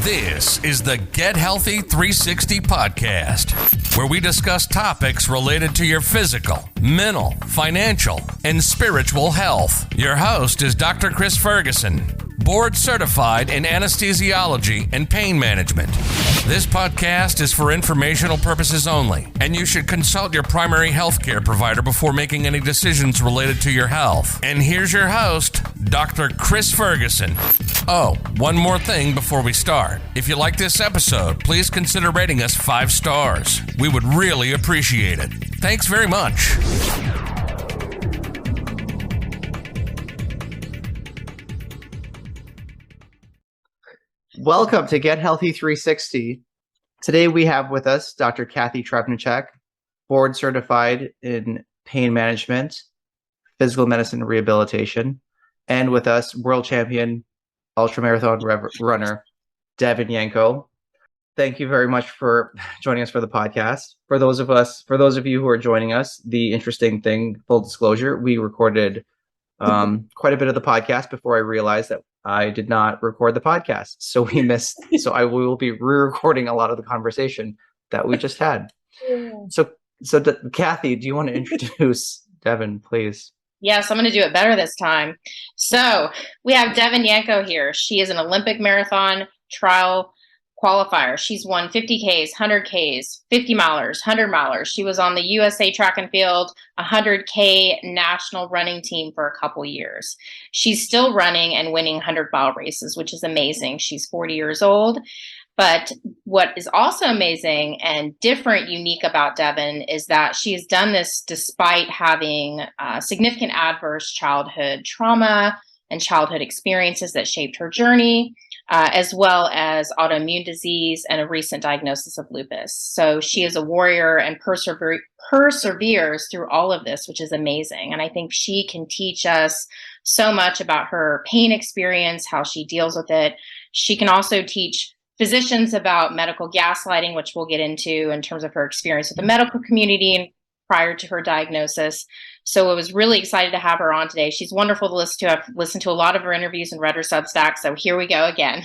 This is the Get Healthy 360 podcast, where we discuss topics related to your physical, mental, financial, and spiritual health. Your host is Dr. Kris Ferguson, board certified in anesthesiology and pain management. This podcast is for informational purposes only, and you should consult your primary healthcare provider before making any decisions related to your health. And here's your host, Dr. Kris Ferguson. Oh, one more thing before we start. If you like this episode, please consider rating us 5 stars. We would really appreciate it. Thanks very much. Welcome to Get Healthy 360. Today we have with us Dr. Travnicek, board certified in pain management, physical medicine and rehabilitation, and with us world champion ultramarathon runner Devon Yanko. Thank you very much for joining us for the podcast. For those of you who are joining us, the interesting thing, full disclosure, we recorded quite a bit of the podcast before I realized that I did not record the podcast. So I will be re-recording a lot of the conversation that we just had. Yeah. So Kathy, do you want to introduce Devon, please? Yes, I'm going to do it better this time. So we have Devon Yanko here. She is an Olympic marathon trial qualifier. She's won 50Ks, 100Ks, 50 milers, 100 milers. She was on the USA track and field 100K national running team for a couple years. She's still running and winning 100-mile races, which is amazing. She's 40 years old. But what is also amazing and different, unique about Devon is that she has done this despite having significant adverse childhood trauma and childhood experiences that shaped her journey, as well as autoimmune disease and a recent diagnosis of lupus. So she is a warrior and perseveres through all of this, which is amazing. And I think she can teach us so much about her pain experience, how she deals with it. She can also teach physicians about medical gaslighting, which we'll get into in terms of her experience with the medical community prior to her diagnosis. So I was really excited to have her on today. She's wonderful to listen to. I've listened to a lot of her interviews and read her Substack. So here we go again.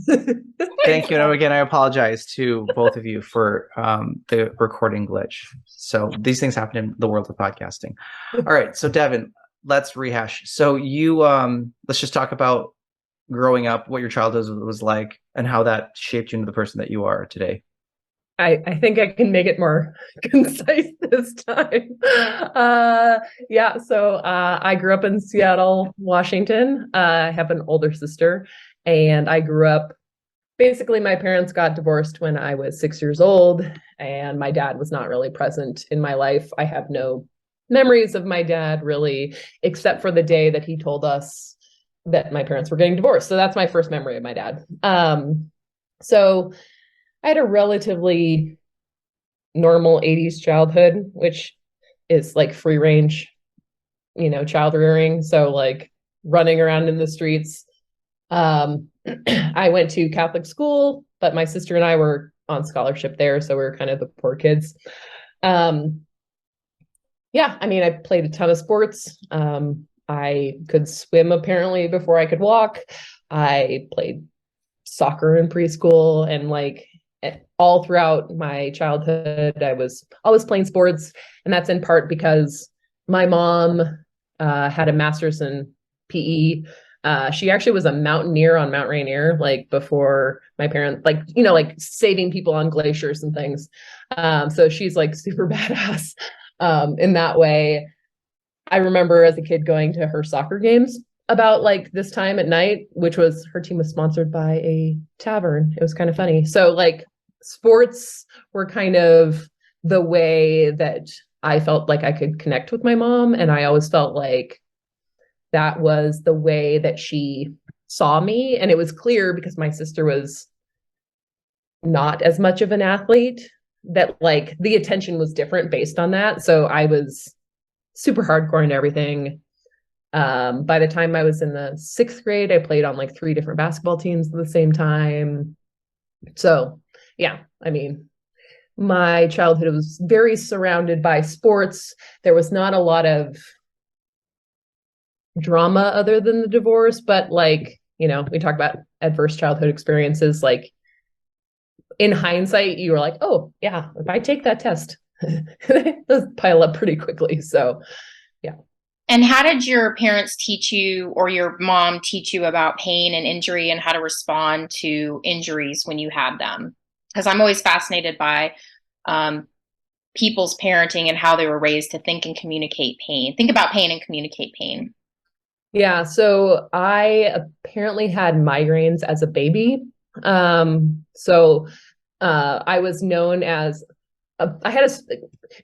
Thank you. And again, I apologize to both of you for the recording glitch. So these things happen in the world of podcasting. All right. So Devon, let's rehash. So you, let's just talk about growing up, what your childhood was like, and how that shaped you into the person that you are today. I think I can make it more concise this time. So I grew up in Seattle, Washington. I have an older sister, and I grew up, basically my parents got divorced when I was 6 years old, and my dad was not really present in my life. I have no memories of my dad really, except for the day that he told us that my parents were getting divorced. So that's my first memory of my dad. So I had a relatively normal 80s childhood, which is like free range, child rearing. So like running around in the streets. I went to Catholic school, but my sister and I were on scholarship there. So we were kind of the poor kids. I played a ton of sports. I could swim apparently before I could walk. I played soccer in preschool, and all throughout my childhood, I was always playing sports. And that's in part because my mom had a master's in PE. She actually was a mountaineer on Mount Rainier, before my parents, saving people on glaciers and things. So she's super badass in that way. I remember as a kid going to her soccer games about this time at night, which was, her team was sponsored by a tavern. It was kind of funny. So sports were kind of the way that I felt like I could connect with my mom. And I always felt like that was the way that she saw me. And it was clear because my sister was not as much of an athlete that the attention was different based on that. So I was super hardcore and everything. By the time I was in the 6th grade, I played on 3 different basketball teams at the same time. So my childhood was very surrounded by sports. There was not a lot of drama other than the divorce, but we talk about adverse childhood experiences. in hindsight, you were like, oh yeah, if I take that test, it does pile up pretty quickly. So yeah. And how did your parents teach you, or your mom teach you, about pain and injury and how to respond to injuries when you had them? Because I'm always fascinated by people's parenting and how they were raised to think and communicate pain. Think about pain and communicate pain. Yeah. So I apparently had migraines as a baby. I was known as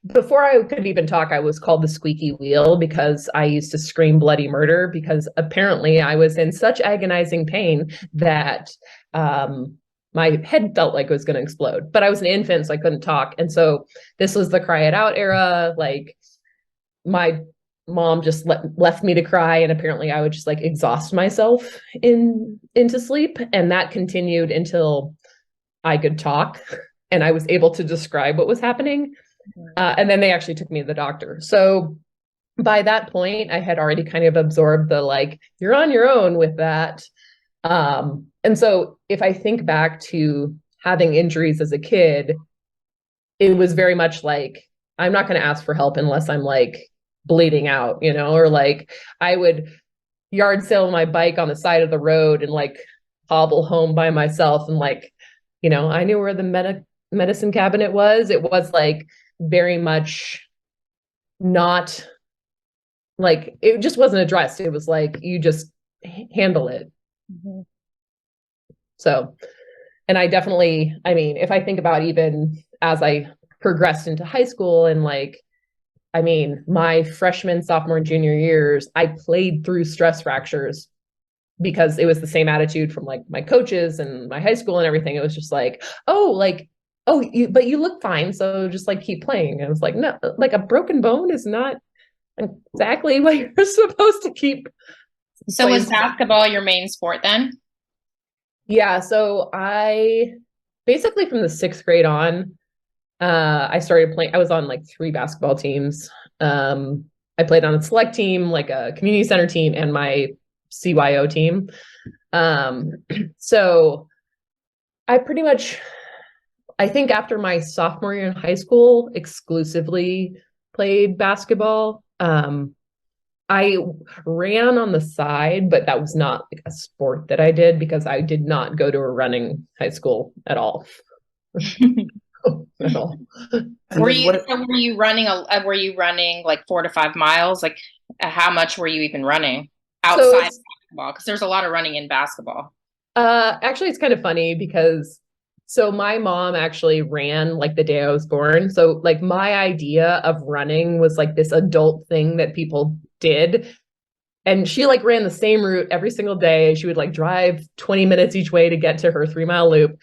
before I could even talk, I was called the squeaky wheel because I used to scream bloody murder, because apparently I was in such agonizing pain that my head felt like it was going to explode. But I was an infant, so I couldn't talk. And so this was the cry it out era. Like, my mom just left me to cry, and apparently I would just like exhaust myself into sleep. And that continued until I could talk and I was able to describe what was happening. And then they actually took me to the doctor. So by that point, I had already kind of absorbed the, like, you're on your own with that. And so if I think back to having injuries as a kid, it was very much like, I'm not going to ask for help unless I'm like bleeding out, or like I would yard sale my bike on the side of the road and like hobble home by myself. And like, I knew where the medicine cabinet was. It was like very much not like, it just wasn't addressed. It was like, you just handle it. Mm-hmm. So, and I definitely, I mean, if I think about even as I progressed into high school, and like, I mean, my freshman, sophomore, and junior years, I played through stress fractures because it was the same attitude from like my coaches and my high school and everything. It was just like, but you look fine, so just like keep playing. And it was like, no, like a broken bone is not exactly what you're supposed to keep. So was basketball your main sport then? Yeah. So I basically from the 6th grade on, I started playing. I was on like 3 basketball teams. I played on a select team, like a community center team, and my CYO team. So I pretty much, I think after my sophomore year in high school, exclusively played basketball. I ran on the side, but that was not like a sport that I did because I did not go to a running high school at all. At all. Were you running like 4 to 5 miles? Like, how much were you even running outside basketball? Because there's a lot of running in basketball. Actually, it's kind of funny because my mom actually ran like the day I was born. So like my idea of running was like this adult thing that people did. And she like ran the same route every single day. She would like drive 20 minutes each way to get to her 3-mile loop.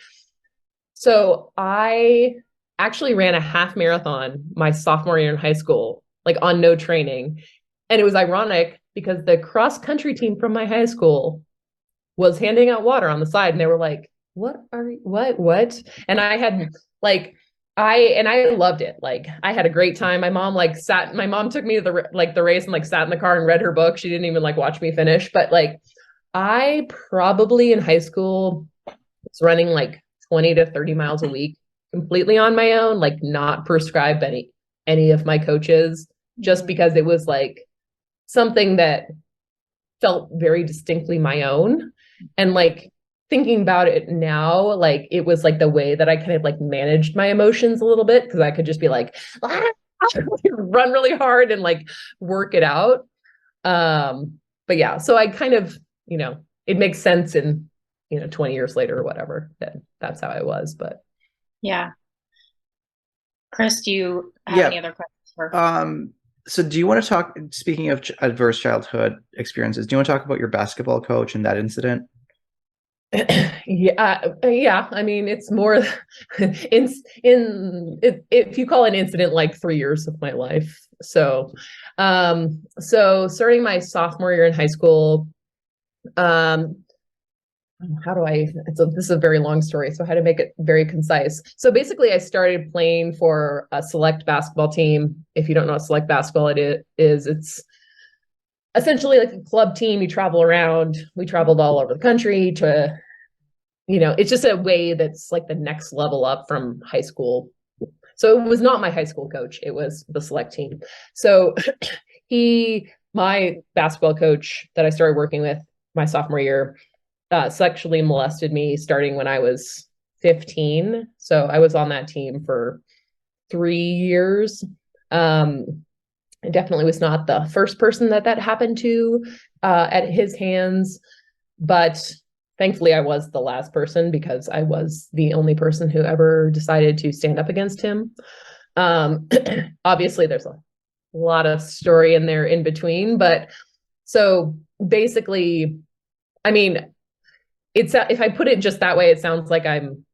So I actually ran a half marathon my sophomore year in high school, like on no training. And it was ironic because the cross country team from my high school was handing out water on the side. And they were like, what? And I had like, I loved it. Like I had a great time. My mom took me to the race and like sat in the car and read her book. She didn't even like watch me finish, but like I probably in high school was running like 20 to 30 miles a week completely on my own, like not prescribed by any of my coaches, just because it was like something that felt very distinctly my own. And like thinking about it now, like it was like the way that I kind of like managed my emotions a little bit, because I could just be like run really hard and like work it out. But yeah, so I kind of, it makes sense in 20 years later or whatever, that's how I was. But yeah. Kris, do you have any other questions? So do you want to talk, speaking of adverse childhood experiences, do you want to talk about your basketball coach and that incident? Yeah. I mean, it's more if you call an incident like 3 years of my life. So starting my sophomore year in high school, this is a very long story, so how to make it very concise. So basically I started playing for a select basketball team. If you don't know what select basketball is, it's essentially like a club team. You travel around. We traveled all over the country to it's just a way that's like the next level up from high school. So it was not my high school coach, it was the select team. So my basketball coach that I started working with my sophomore year, sexually molested me starting when I was 15. So I was on that team for 3 years. I definitely was not the first person that happened to at his hands, but thankfully I was the last person because I was the only person who ever decided to stand up against him. Obviously there's a lot of story in there in between, but so basically, I mean, it's, if I put it just that way, it sounds like I'm,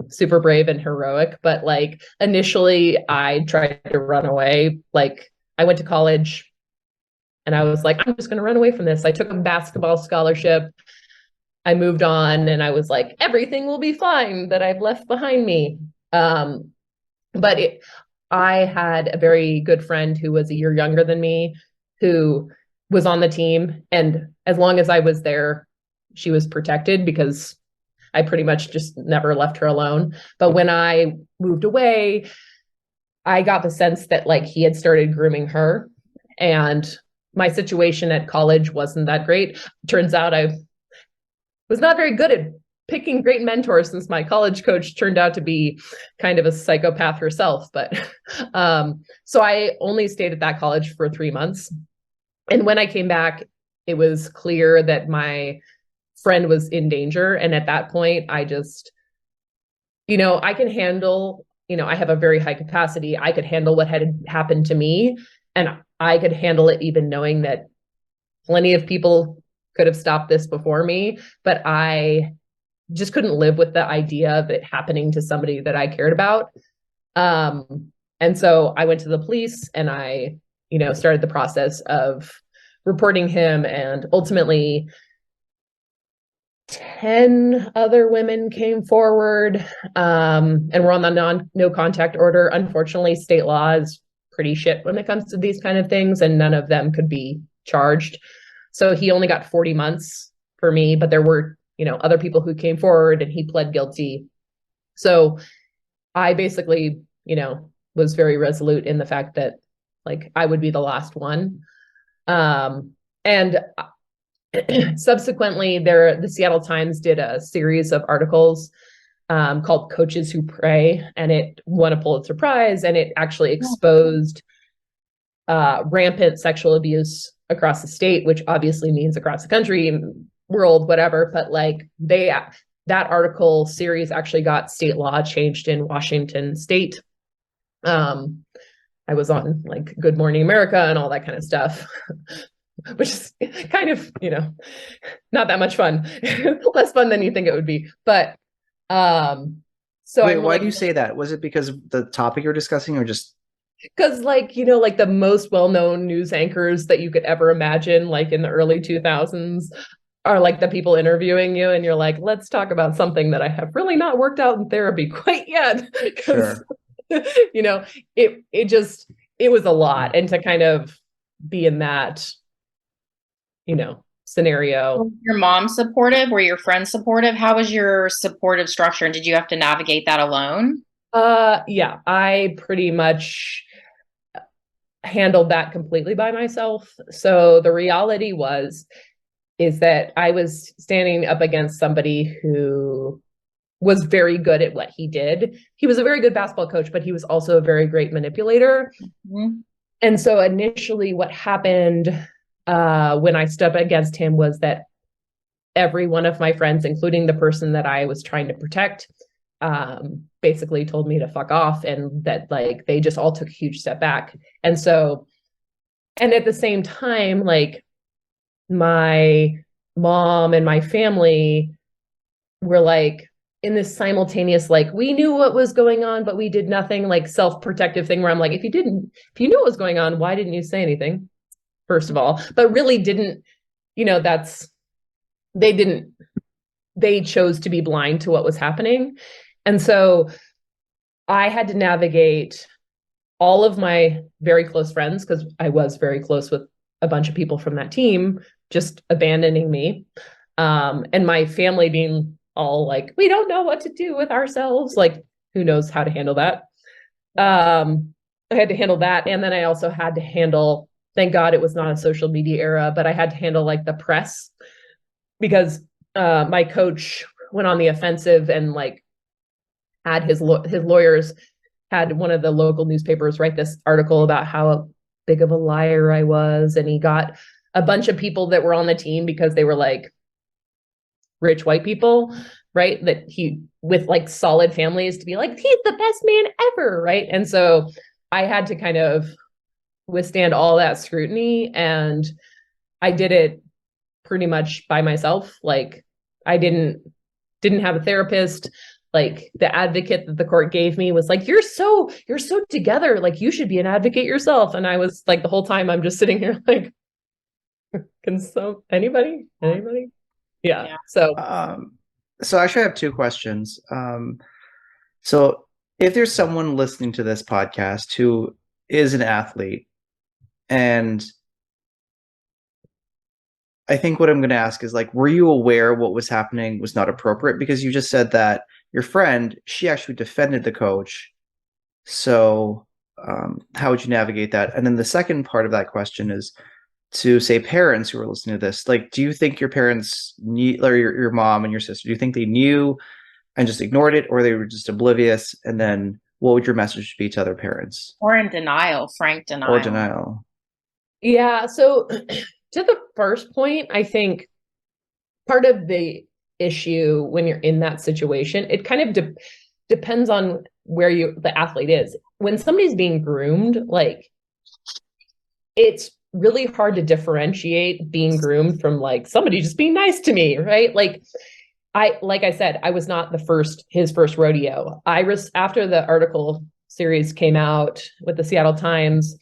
super brave and heroic, but like initially I tried to run away. Like I went to college and I was like, I'm just going to run away from this. I took a basketball scholarship. I moved on and I was like, everything will be fine that I've left behind me. But I had a very good friend who was a year younger than me, who was on the team. And as long as I was there, she was protected because I pretty much just never left her alone. But when I moved away, I got the sense that like he had started grooming her, and my situation at college wasn't that great. Turns out I was not very good at picking great mentors, since my college coach turned out to be kind of a psychopath herself. But so I only stayed at that college for 3 months. And when I came back, it was clear that my friend was in danger. And at that point, I just, I can handle, I have a very high capacity. I could handle what had happened to me, and I could handle it even knowing that plenty of people could have stopped this before me, but I just couldn't live with the idea of it happening to somebody that I cared about. And so I went to the police and I, started the process of reporting him, and ultimately 10 other women came forward, and we're on the no contact order. Unfortunately, state law is pretty shit when it comes to these kind of things, and none of them could be charged. So he only got 40 months for me, but there were, other people who came forward and he pled guilty. So I basically, was very resolute in the fact that like I would be the last one. And subsequently the Seattle Times did a series of articles called Coaches Who Pray, and it won a Pulitzer Prize, and it actually exposed rampant sexual abuse across the state, which obviously means across the country, world, whatever. But like that article series actually got state law changed in Washington state. I was on like Good Morning America and all that kind of stuff, which is kind of, not that much fun, less fun than you think it would be. But so wait, why do you say that? Was it because of the topic you're discussing, or just because like, like the most well-known news anchors that you could ever imagine, like in the early 2000s, are like the people interviewing you, and you're like, let's talk about something that I have really not worked out in therapy quite yet. Sure. It was a lot. And to kind of be in that, scenario. Was your mom supportive? Were your friends supportive? How was your supportive structure? And did you have to navigate that alone? Yeah, I pretty much handled that completely by myself. So the reality is that I was standing up against somebody who was very good at what he did. He was a very good basketball coach, but he was also a very great manipulator. Mm-hmm. And so initially what happened when I stood up against him was that every one of my friends, including the person that I was trying to protect, basically told me to fuck off, and that like they just all took a huge step back. And so, and at the same time, like my mom and my family were like in this simultaneous, like, we knew what was going on, but we did nothing, like self-protective thing where I'm like, if you knew what was going on, why didn't you say anything? First of all, but really didn't, they chose to be blind to what was happening. And so I had to navigate all of my very close friends, because I was very close with a bunch of people from that team, just abandoning me, and my family being all like, we don't know what to do with ourselves. Like, who knows how to handle that? I had to handle that. And then I also had to handle, thank God it was not a social media era, but I had to handle like the press because my coach went on the offensive and like had his lawyers had one of the local newspapers write this article about how big of a liar I was. And he got a bunch of people that were on the team because they were like rich white people, right? That he, with like solid families, to be like, he's the best man ever, right? And so I had to kind of withstand all that scrutiny. And I did it pretty much by myself. Like I didn't have a therapist. Like the advocate that the court gave me was like, you're so together. Like you should be an advocate yourself. And I was like, the whole time I'm just sitting here like, anybody? Yeah. So I actually have two questions. So if there's someone listening to this podcast who is an athlete, and I think what I'm going to ask is like, were you aware what was happening was not appropriate? Because you just said that your friend, she actually defended the coach. So how would you navigate that? And then the second part of that question is to say parents who are listening to this, like, do you think your parents knew, or your mom and your sister, do you think they knew and just ignored it, or they were just oblivious? And then what would your message be to other parents? Or in denial, frank denial. Or denial. Yeah. So to the first point, I think part of the issue when you're in that situation, it kind of depends on where the athlete is. When somebody's being groomed, like it's really hard to differentiate being groomed from like somebody just being nice to me, right? Like I said, I was not his first rodeo. After the article series came out with the Seattle Times,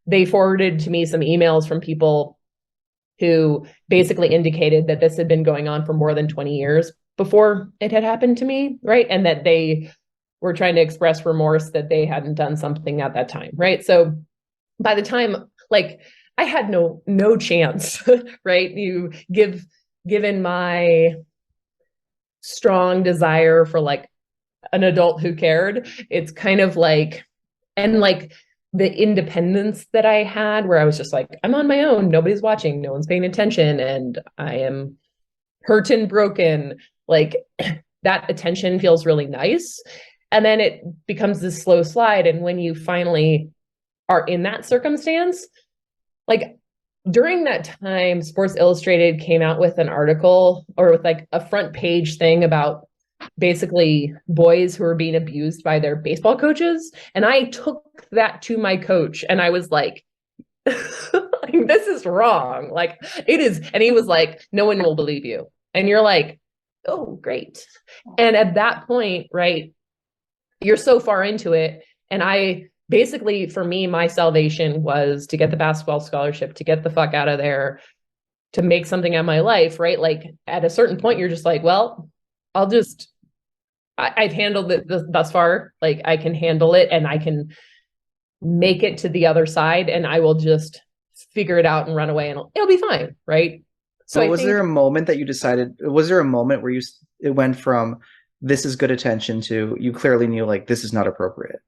they forwarded to me some emails from people who basically indicated that this had been going on for more than 20 years before it had happened to me, right? And that they were trying to express remorse that they hadn't done something at that time, right? So by the time, like, I had no chance, right? Given my strong desire for like an adult who cared, it's kind of like, and like the independence that I had where I was just like, I'm on my own, nobody's watching, no one's paying attention, and I am hurt and broken. Like that attention feels really nice. And then it becomes this slow slide. And when you finally are in that circumstance, like during that time, Sports Illustrated came out with an article or with like a front page thing about basically boys who were being abused by their baseball coaches. And I took that to my coach and I was like, this is wrong. Like it is. And he was like, no one will believe you. And you're like, oh, great. And at that point, right, you're so far into it. And I basically, for me, my salvation was to get the basketball scholarship, to get the fuck out of there, to make something of my life, right? Like at a certain point, you're just like, well, I've handled it thus far. Like I can handle it and I can make it to the other side and I will just figure it out and run away and it'll be fine, right? So was there a moment that you decided, was there a moment where it went from this is good attention to you clearly knew like this is not appropriate?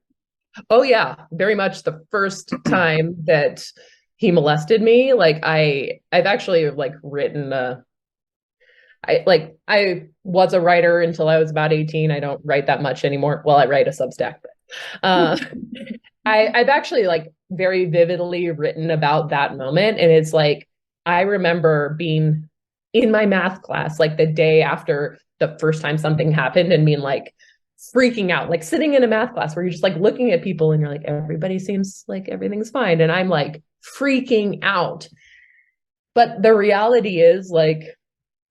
Oh yeah, very much the first time that he molested me. Like I've actually like written I was a writer until I was about 18. I don't write that much anymore. Well, I write a Substack, but I've actually like very vividly written about that moment. And it's like, I remember being in my math class, like the day after the first time something happened and being like freaking out, like sitting in a math class where you're just like looking at people and you're like, everybody seems like everything's fine. And I'm like freaking out. But the reality is like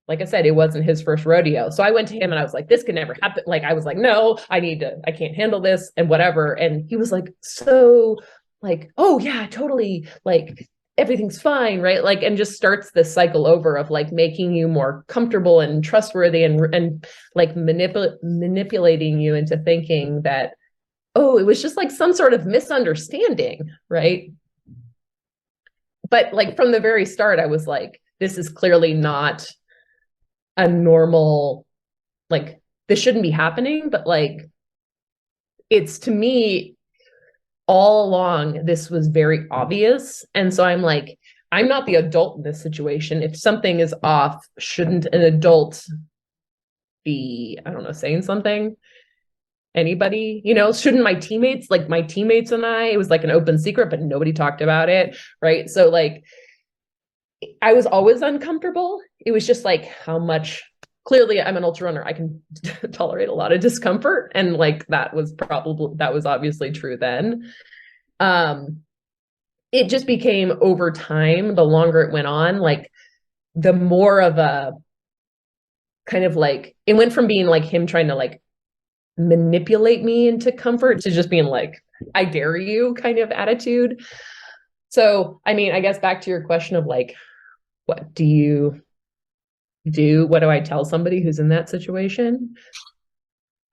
I said, it wasn't his first rodeo. So I went to him and I was like, this could never happen. Like, I was like, no, I can't handle this and whatever. And he was like, so like, oh yeah, totally. Like everything's fine. Right. Like, and just starts this cycle over of like making you more comfortable and trustworthy and like manipulating you into thinking that, oh, it was just like some sort of misunderstanding. Right. But like from the very start, I was like, this is clearly not a normal like, this shouldn't be happening, but like, it's, to me, all along, this was very obvious. And so I'm like, I'm not the adult in this situation. If something is off, shouldn't an adult be, I don't know, saying something? Anybody, shouldn't my teammates and I, it was like an open secret, but nobody talked about it. Right. So like, I was always uncomfortable. It was just like how much, clearly I'm an ultra runner. I can tolerate a lot of discomfort. And like, that was obviously true then. It just became over time, the longer it went on, like the more of a kind of like, it went from being like him trying to like manipulate me into comfort to just being like, I dare you kind of attitude. So, I mean, I guess back to your question of like, what do you do? What do I tell somebody who's in that situation?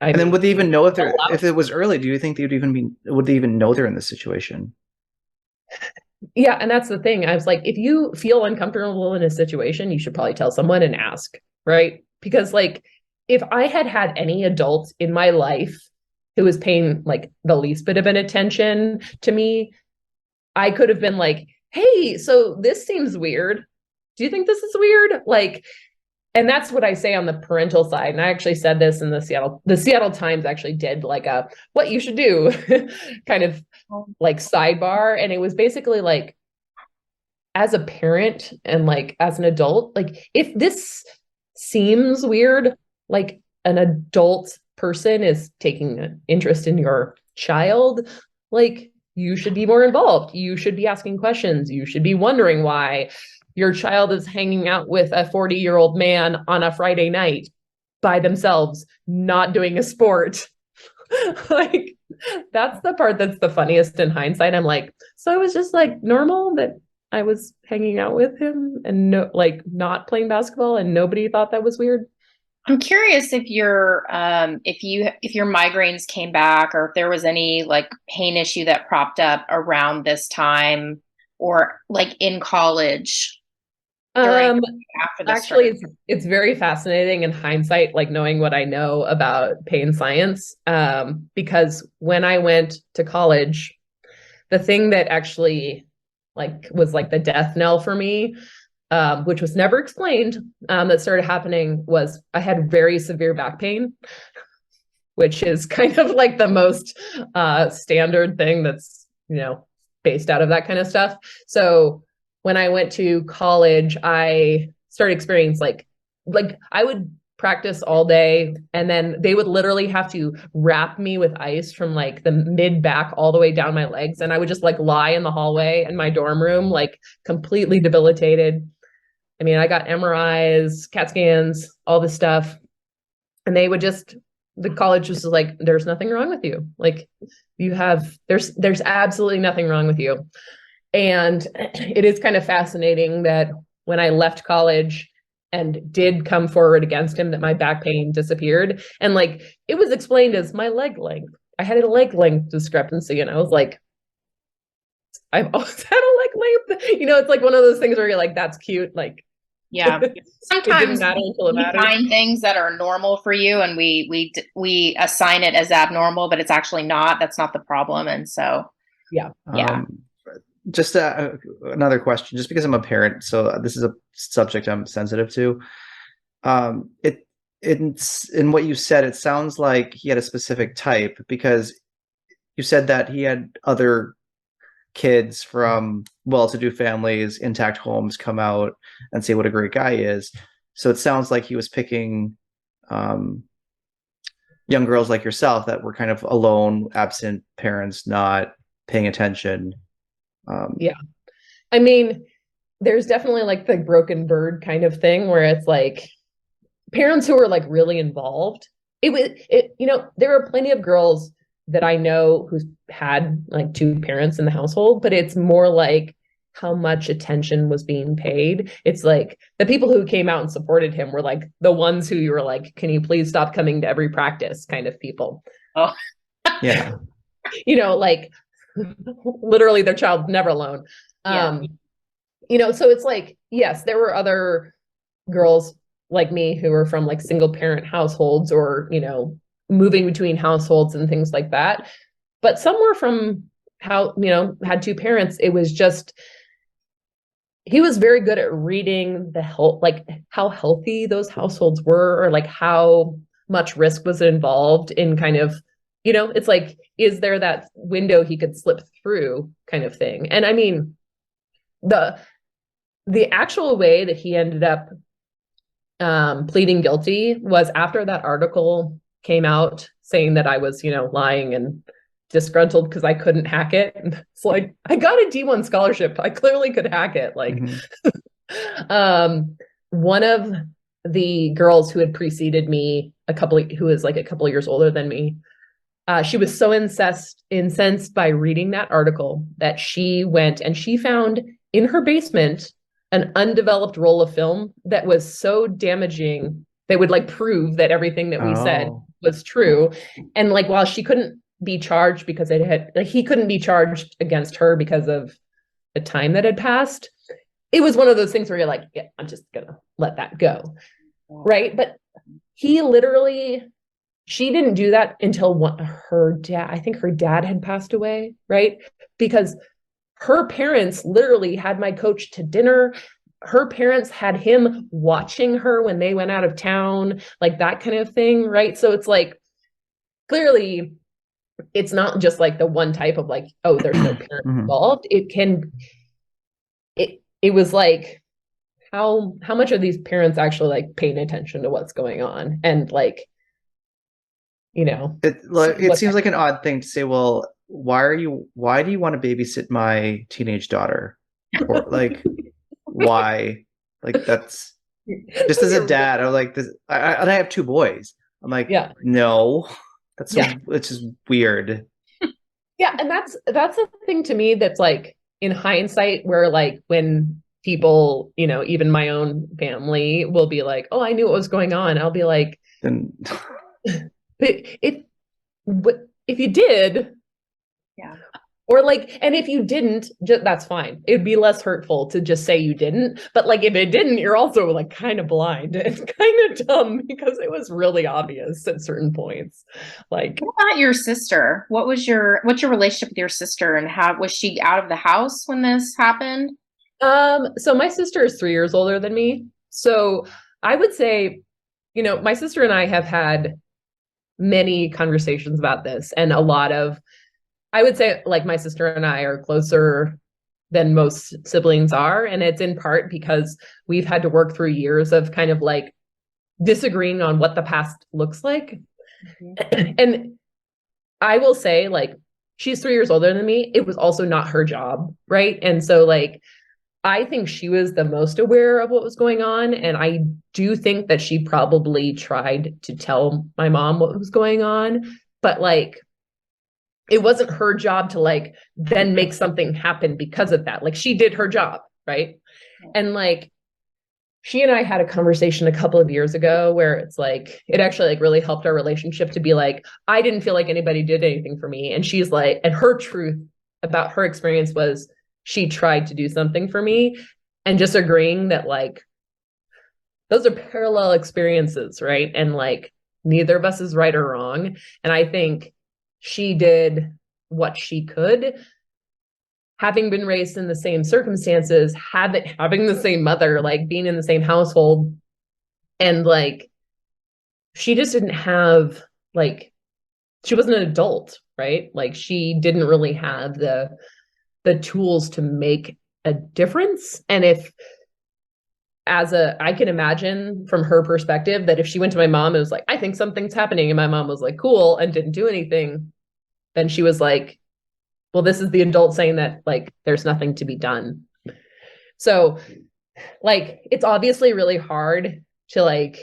And then would they even know if it was early? Do you think would they even know they're in this situation? Yeah. And that's the thing. I was like, if you feel uncomfortable in a situation, you should probably tell someone and ask, right? Because like, if I had had any adult in my life who was paying like the least bit of an attention to me, I could have been like, hey, so this seems weird. Do you think this is weird? Like, and that's what I say on the parental side. And I actually said this in the Seattle Times actually did like a, what you should do kind of like sidebar. And it was basically like, as a parent and like, as an adult, like if this seems weird, like an adult person is taking an interest in your child, like you should be more involved. You should be asking questions. You should be wondering why your child is hanging out with a 40-year-old man on a Friday night by themselves, not doing a sport. Like, that's the part that's the funniest in hindsight. I'm like, so it was just like normal that I was hanging out with him and not playing basketball and nobody thought that was weird. I'm curious if your migraines came back or if there was any like pain issue that propped up around this time or like in college. After this actually, it's very fascinating in hindsight, like knowing what I know about pain science. Because when I went to college, the thing that actually like was like the death knell for me, which was never explained, that started happening was I had very severe back pain, which is kind of like the most standard thing that's, based out of that kind of stuff. So when I went to college, I started experiencing like I would practice all day and then they would literally have to wrap me with ice from like the mid back all the way down my legs. And I would just like lie in the hallway in my dorm room, like completely debilitated. I mean, I got MRIs, CAT scans, all this stuff. And they would the college was like, there's nothing wrong with you. Like there's absolutely nothing wrong with you. And it is kind of fascinating that when I left college and did come forward against him, that my back pain disappeared. And like, it was explained as my leg length. I had a leg length discrepancy. And I was like, I've always had a leg length. It's like one of those things where you're like, that's cute. Like, yeah. Sometimes we find things that are normal for you and we assign it as abnormal, but it's actually not. That's not the problem. And so, yeah. Just another question, just because I'm a parent, so this is a subject I'm sensitive to. It's in what you said, it sounds like he had a specific type, because you said that he had other kids from well-to-do families, intact homes, come out and say what a great guy he is. So it sounds like he was picking young girls like yourself that were kind of alone, absent parents, not paying attention. Yeah. I mean, there's definitely like the broken bird kind of thing where it's like parents who are like really involved. There are plenty of girls that I know who's had like two parents in the household, but it's more like how much attention was being paid. It's like the people who came out and supported him were like the ones who you were like, can you please stop coming to every practice kind of people. Oh, yeah. Like literally their child never alone. Yeah. So it's like, yes, there were other girls like me who are from like single parent households or, you know, moving between households and things like that. But some were from how, you know, had two parents. It was just, he was very good at reading the health, like how healthy those households were, or like how much risk was involved in kind of, you know, it's like, is there that window he could slip through kind of thing? And I mean, the actual way that he ended up pleading guilty was after that article came out saying that I was, you know, lying and disgruntled because I couldn't hack it. And it's like, I got a D1 scholarship. I clearly could hack it. Like, one of the girls who had preceded me, who was like a couple of years older than me, she was so incensed by reading that article that she went and she found in her basement an undeveloped roll of film that was so damaging that would like prove that everything that we said was true. And like, while she couldn't be charged because he couldn't be charged against her because of the time that had passed, it was one of those things where you're like, yeah, I'm just gonna let that go. Right. But she didn't do that until her dad, I think her dad had passed away. Right. Because her parents literally had my coach to dinner. Her parents had him watching her when they went out of town, like that kind of thing. Right. So it's like, clearly it's not just like the one type of like, oh, there's no parent involved. It was like, how much are these parents actually like paying attention to what's going on? And like, you know, it seems like an odd thing to say, well, why do you want to babysit my teenage daughter? Or like, why? Like, that's just as a dad, I'm like, this, and I have two boys. I'm like, yeah, no, it's just weird. Yeah. And that's the thing to me that's like, in hindsight, where like when people, you know, even my own family will be like, oh, I knew what was going on. I'll be like, then if you did, yeah. Or like, and if you didn't, that's fine. It'd be less hurtful to just say you didn't. But like, if it didn't, you're also like kind of blind and kind of dumb because it was really obvious at certain points. Like, what about your sister? What's your relationship with your sister, and how was she out of the house when this happened? So my sister is 3 years older than me. So I would say, you know, my sister and I have had many conversations about this, and I would say like my sister and I are closer than most siblings are. And it's in part because we've had to work through years of kind of like disagreeing on what the past looks like. And I will say, like, she's 3 years older than me. It was also not her job. Right. And so like, I think she was the most aware of what was going on. And I do think that she probably tried to tell my mom what was going on, but like, it wasn't her job to like then make something happen because of that. Like, she did her job. Right. And like, she and I had a conversation a couple of years ago where it's like, it actually like really helped our relationship to be like, I didn't feel like anybody did anything for me. And she's like, and her truth about her experience was she tried to do something for me, and just agreeing that like, those are parallel experiences. Right. And like, neither of us is right or wrong. And I think she did what she could, having been raised in the same circumstances, having the same mother, like being in the same household. And like, she just didn't have, like, she wasn't an adult, right? Like, she didn't really have the tools to make a difference. And I can imagine from her perspective that if she went to my mom, it was like, I think something's happening. And my mom was like, cool, and didn't do anything. Then she was like, well, this is the adult saying that like, there's nothing to be done. So like, it's obviously really hard to like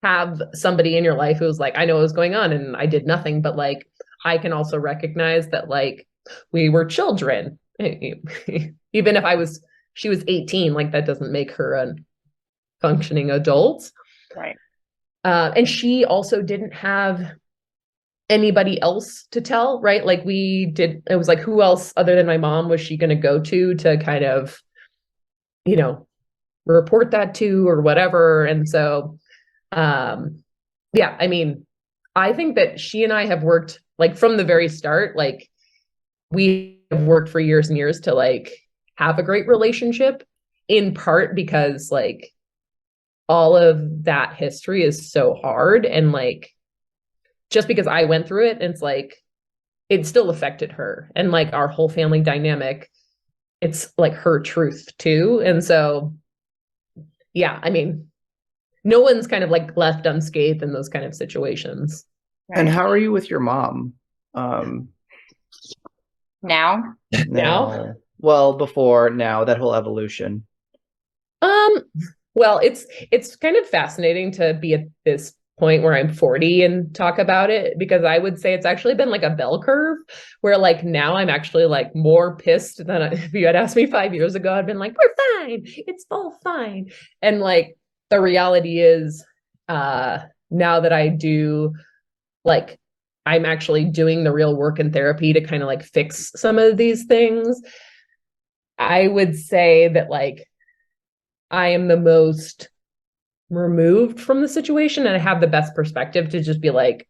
have somebody in your life who's like, I know what was going on and I did nothing. But like, I can also recognize that like, we were children. Even if she was 18, like that doesn't make her a functioning adult. Right. And she also didn't have anybody else to tell, right? Like it was like, who else other than my mom was she going to go to kind of, you know, report that to or whatever. And so, yeah, I mean, I think that she and I have worked like from the very start, like we have worked for years and years to like have a great relationship, in part because like all of that history is so hard. And like, just because I went through it, it's like, it still affected her, and like our whole family dynamic, it's like her truth too. And so, yeah, I mean, no one's kind of like left unscathed in those kind of situations. And how are you with your mom? Now? Now? Well, before now, that whole evolution. Well, it's kind of fascinating to be at this point where I'm 40 and talk about it, because I would say it's actually been like a bell curve where like now I'm actually like more pissed than if you had asked me 5 years ago, I'd been like, we're fine. It's all fine. And like the reality is, now that I do, like, I'm actually doing the real work in therapy to kind of like fix some of these things, I would say that like I am the most removed from the situation, and I have the best perspective to just be like,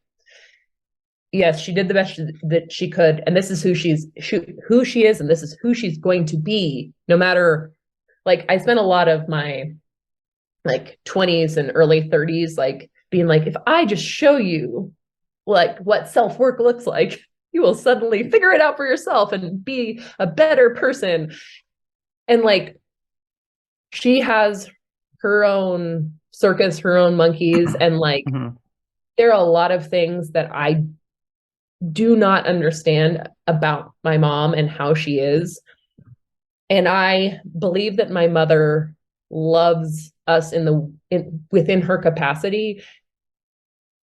yes, she did the best that she could, and this is who she is, and this is who she's going to be, no matter. Like, I spent a lot of my like 20s and early 30s like being like, if I just show you like what self-work looks like, you will suddenly figure it out for yourself and be a better person. And like, she has her own circus, her own monkeys, and like there are a lot of things that I do not understand about my mom and how she is. And I believe that my mother loves us within her capacity.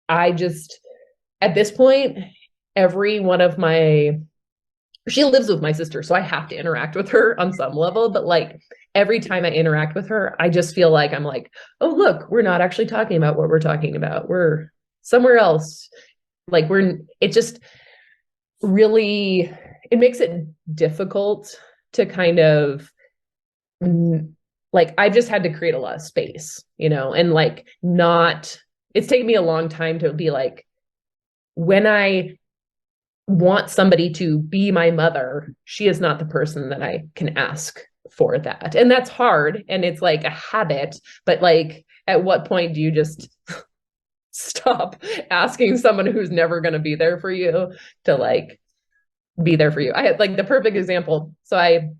I just, at this point, every one of she lives with my sister, so I have to interact with her on some level, but like every time I interact with her, I just feel like I'm like, oh, look, we're not actually talking about what we're talking about. We're somewhere else. Like it just really, it makes it difficult to kind of, like, I just had to create a lot of space, and like it's taken me a long time to be like, when I want somebody to be my mother, she is not the person that I can ask for that. And that's hard. And it's like a habit, but like, at what point do you just stop asking someone who's never going to be there for you to like be there for you? I had like the perfect example. So I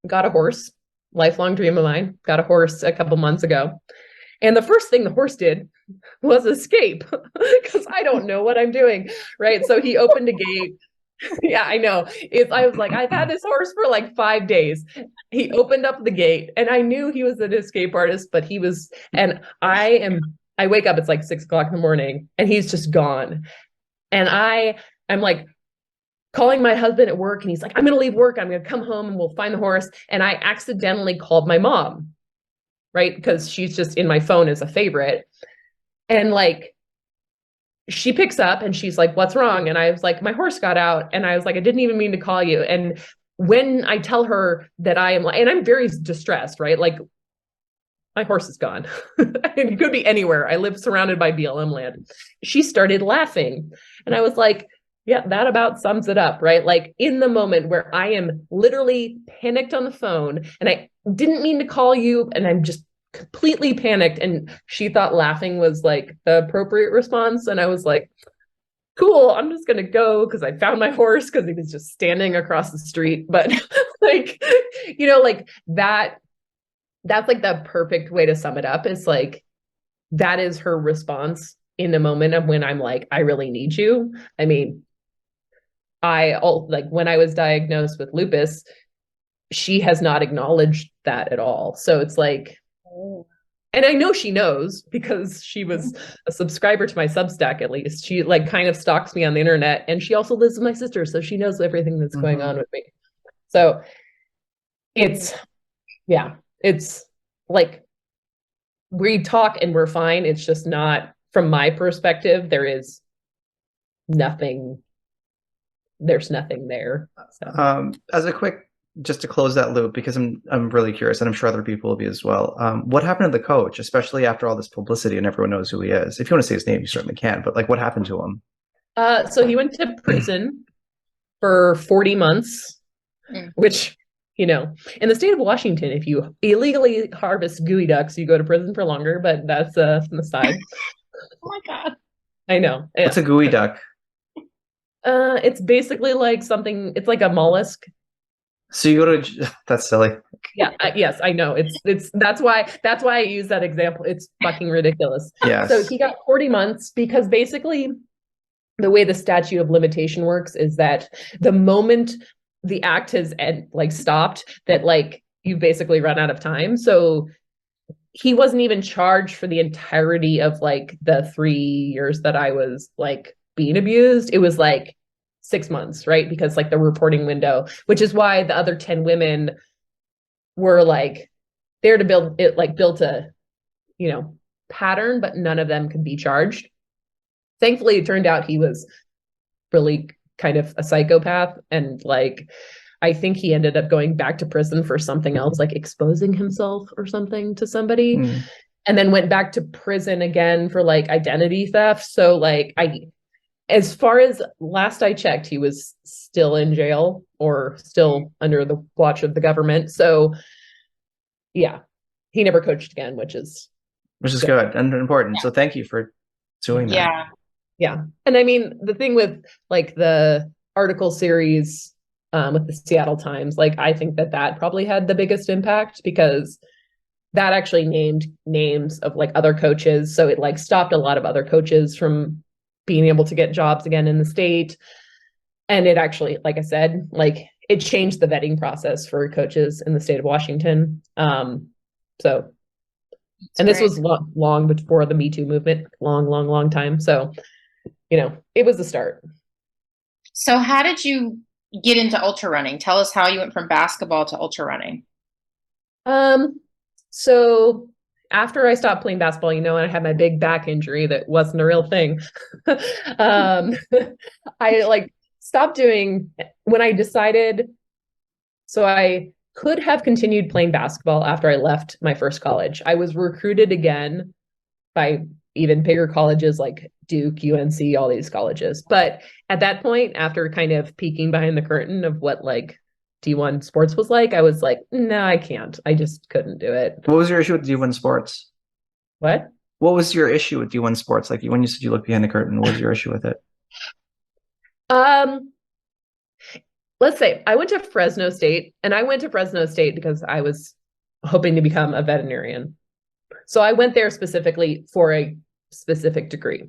got a horse, lifelong dream of mine, got a horse a couple months ago. And the first thing the horse did was escape, because I don't know what I'm doing, right? So he opened a gate. Yeah, I know. I was like, I've had this horse for like 5 days. He opened up the gate, and I knew he was an escape artist, but he was, and I wake up, it's like 6 o'clock in the morning, and he's just gone. And I'm like calling my husband at work, and he's like, I'm going to leave work. I'm going to come home and we'll find the horse. And I accidentally called my mom, right? Because she's just in my phone as a favorite. And like, she picks up and she's like, what's wrong? And I was like, my horse got out. And I was like, I didn't even mean to call you. And when I tell her that I am, and I'm very distressed, right? Like, my horse is gone. It could be anywhere. I live surrounded by BLM land. She started laughing. And I was like, yeah, that about sums it up, right? Like, in the moment where I am literally panicked on the phone and I didn't mean to call you, and I'm just completely panicked, and she thought laughing was like the appropriate response. And I was like, cool, I'm just going to go, because I found my horse because he was just standing across the street. But like, like that's like the perfect way to sum it up. Is like, that is her response in the moment of when I'm like, I really need you. I mean, like when I was diagnosed with lupus, she has not acknowledged that at all. So it's like, and I know she knows, because she was a subscriber to my Substack, at least. She like kind of stalks me on the internet, and she also lives with my sister, so she knows everything that's going on with me. So it's like, we talk and we're fine. It's just not, from my perspective, there's nothing there. So. As a quick just to close that loop, because I'm really curious, and I'm sure other people will be as well. What happened to the coach, especially after all this publicity and everyone knows who he is? If you want to say his name, you certainly can. But like, what happened to him? So he went to prison for 40 months, which, you know, in the state of Washington, if you illegally harvest gooey ducks, you go to prison for longer, but that's an aside. Oh my God. I know. What's a gooey duck? It's basically like something, it's like a mollusk. So you go to, that's silly. Yeah, yes, I know. That's why I use that example. It's fucking ridiculous. Yes. So he got 40 months because basically the way the statute of limitation works is that the moment the act has stopped, that like you basically run out of time. So he wasn't even charged for the entirety of like the 3 years that I was like being abused. It was like 6 months, right? Because like the reporting window, which is why the other 10 women were like there to build a, you know, pattern, but none of them could be charged. Thankfully, it turned out he was really kind of a psychopath. And like, I think he ended up going back to prison for something else, like exposing himself or something to somebody, and then went back to prison again for like identity theft. So like, as far as last I checked, he was still in jail or still under the watch of the government. So yeah, he never coached again, which is good and important. So thank you for doing that. Yeah. And I mean, the thing with like the article series with the Seattle Times, like I think that probably had the biggest impact because that actually named names of like other coaches. So it like stopped a lot of other coaches from being able to get jobs again in the state. And it actually, like I said, like it changed the vetting process for coaches in the state of Washington. This was long before the Me Too movement, long time. So, you know, it was the start. So how did you get into ultra running? Tell us how you went from basketball to ultra running. So after I stopped playing basketball, you know, and I had my big back injury that wasn't a real thing. I like stopped doing when I decided. So I could have continued playing basketball after I left my first college. I was recruited again by even bigger colleges like Duke, UNC, all these colleges. But at that point, after kind of peeking behind the curtain of what like D1 sports was like, I was like, no, I can't. I just couldn't do it. What was your issue with D1 sports? What was your issue with D1 sports? Like when you said you looked behind the curtain, what was your issue with it? Let's say I went to Fresno State, and I went to Fresno State because I was hoping to become a veterinarian. So I went there specifically for a specific degree.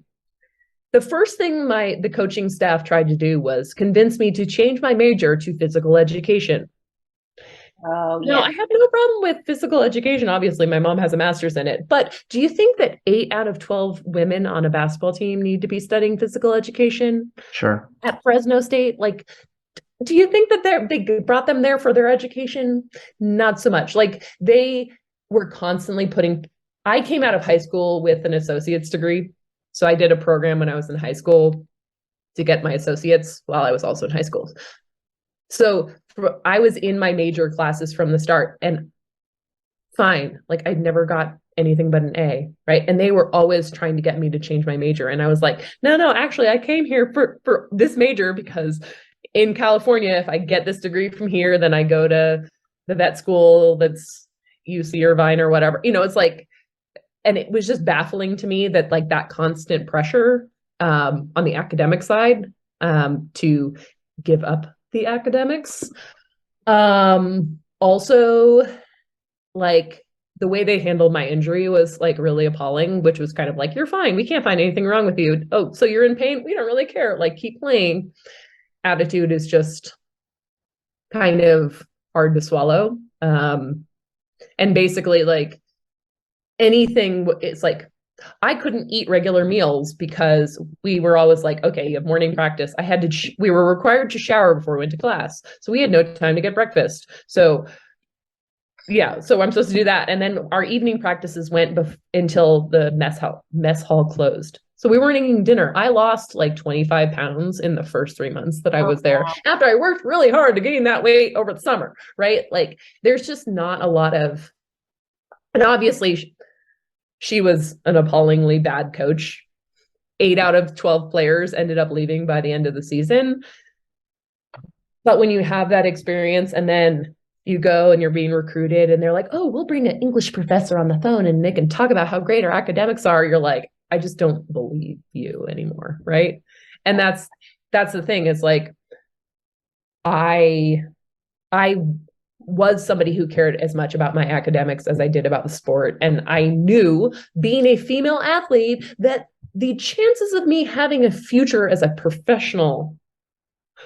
The first thing the coaching staff tried to do was convince me to change my major to physical education. Oh, yeah. No, I have no problem with physical education. Obviously, my mom has a master's in it. But do you think that 8 out of 12 women on a basketball team need to be studying physical education? Sure. At Fresno State, like, do you think that they brought them there for their education? Not so much. Like, they were constantly I came out of high school with an associate's degree. So I did a program when I was in high school to get my associates while I was also in high school. So I was in my major classes from the start, and fine, like I never got anything but an A, right? And they were always trying to get me to change my major. And I was like, no, actually I came here for this major because in California, if I get this degree from here, then I go to the vet school that's UC Irvine or whatever. You know, it's like, and it was just baffling to me that like that constant pressure on the academic side to give up the academics. Also, like the way they handled my injury was like really appalling, which was kind of like, you're fine. We can't find anything wrong with you. Oh, so you're in pain? We don't really care. Like, keep playing. Attitude is just kind of hard to swallow. And basically like anything, it's like, I couldn't eat regular meals because we were always like, okay, you have morning practice. We were required to shower before we went to class. So we had no time to get breakfast. So yeah, so I'm supposed to do that. And then our evening practices went until the mess hall closed. So we weren't eating dinner. I lost like 25 pounds in the first 3 months that I was there, after I worked really hard to gain that weight over the summer, right? Like there's just not a lot of, and obviously she was an appallingly bad coach. 8 out of 12 players ended up leaving by the end of the season. But when you have that experience and then you go and you're being recruited and they're like, oh, we'll bring an English professor on the phone and they can talk about how great our academics are. You're like, I just don't believe you anymore. Right. And that's the thing, is like, I was somebody who cared as much about my academics as I did about the sport. And I knew, being a female athlete, that the chances of me having a future as a professional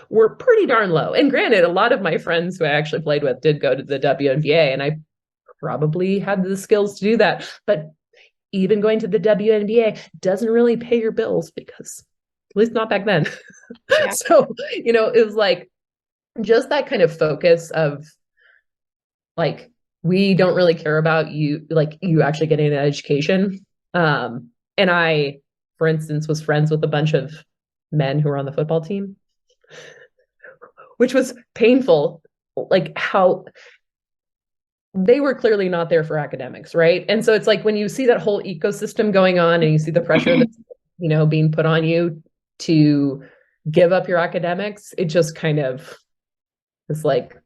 were pretty darn low. And granted, a lot of my friends who I actually played with did go to the WNBA, and I probably had the skills to do that. But even going to the WNBA doesn't really pay your bills, because at least not back then. Yeah. So, it was like just that kind of focus of like, we don't really care about you, like you actually getting an education. And I, for instance, was friends with a bunch of men who were on the football team, which was painful, like how they were clearly not there for academics, right? And so it's like, when you see that whole ecosystem going on and you see the pressure that's, being put on you to give up your academics, it just kind of is like...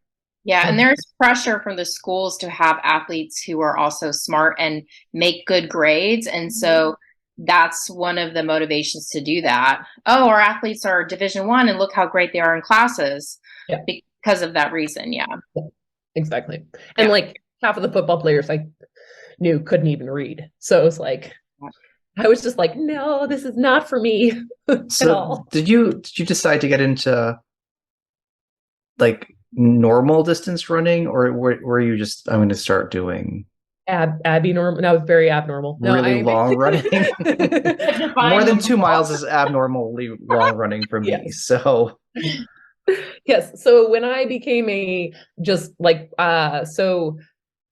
Yeah, and there's pressure from the schools to have athletes who are also smart and make good grades. And so that's one of the motivations to do that. Oh, our athletes are Division I and look how great they are in classes. Yeah. Because of that reason. Yeah. Exactly. And like half of the football players I knew couldn't even read. So it was like, I was just like, no, this is not for me at all. Did you decide to get into like normal distance running, or were you just, I'm going to start doing abnormal? No, very abnormal. Really long running. More than 2 miles is abnormally long running for me. Yes. So yes. So when I became so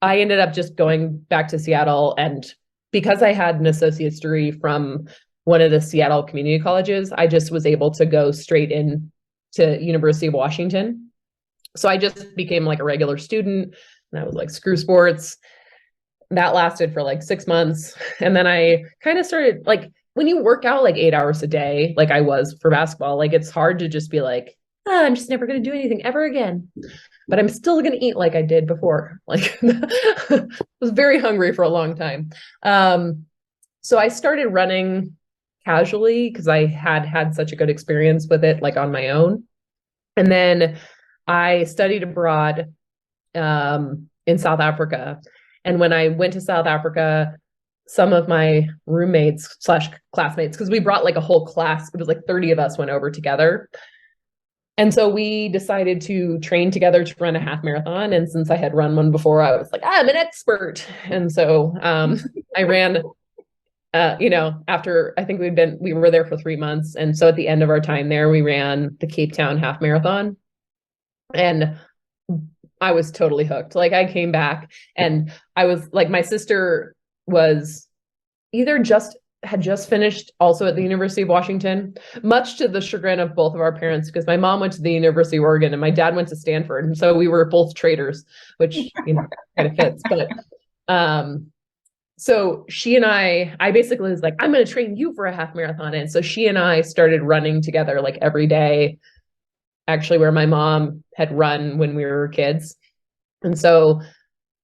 I ended up just going back to Seattle, and because I had an associate's degree from one of the Seattle community colleges, I just was able to go straight in to University of Washington. So I just became like a regular student, and I was like, screw sports. That lasted for like 6 months. And then I kind of started, like, when you work out like 8 hours a day, like I was for basketball, like it's hard to just be like, I'm just never going to do anything ever again. But I'm still going to eat like I did before. Like I was very hungry for a long time. So I started running casually because I had such a good experience with it, like on my own. And then I studied abroad in South Africa. And when I went to South Africa, some of my roommates / classmates, because we brought like a whole class, it was like 30 of us went over together. And so we decided to train together to run a half marathon. And since I had run one before, I was like, I'm an expert. And so I ran, after I think we were there for 3 months. And so at the end of our time there, we ran the Cape Town half marathon. And I was totally hooked. Like I came back and I was like, my sister was had just finished also at the University of Washington, much to the chagrin of both of our parents, because my mom went to the University of Oregon and my dad went to Stanford. And so we were both traders, which, kind of fits. But so she and I basically was like, I'm going to train you for a half marathon. And so she and I started running together like every day, actually, where my mom had run when we were kids. And so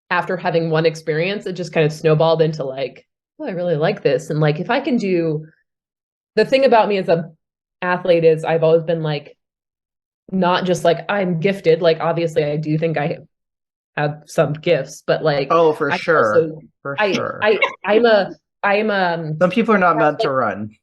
after having one experience, it just kind of snowballed into like, oh, I really like this. And like, if I can do, the thing about me as a athlete is I've always been like, not just like I'm gifted. Like, obviously I do think I have some gifts, but like, oh, for sure. Some people are not meant to run.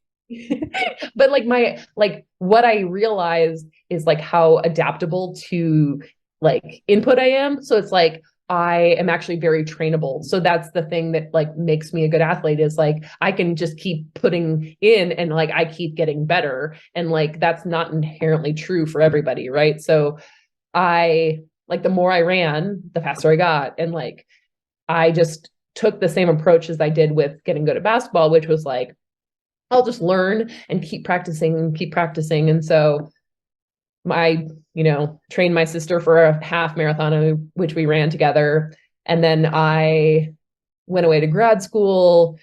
But like what I realized is like how adaptable to like input I am. So it's like, I am actually very trainable. So that's the thing that like makes me a good athlete, is like, I can just keep putting in and like, I keep getting better. And like, that's not inherently true for everybody. Right. So the more I ran, the faster I got. And like, I just took the same approach as I did with getting good at basketball, which was like, I'll just learn and keep practicing. And so I, trained my sister for a half marathon, which we ran together. And then I went away to grad school.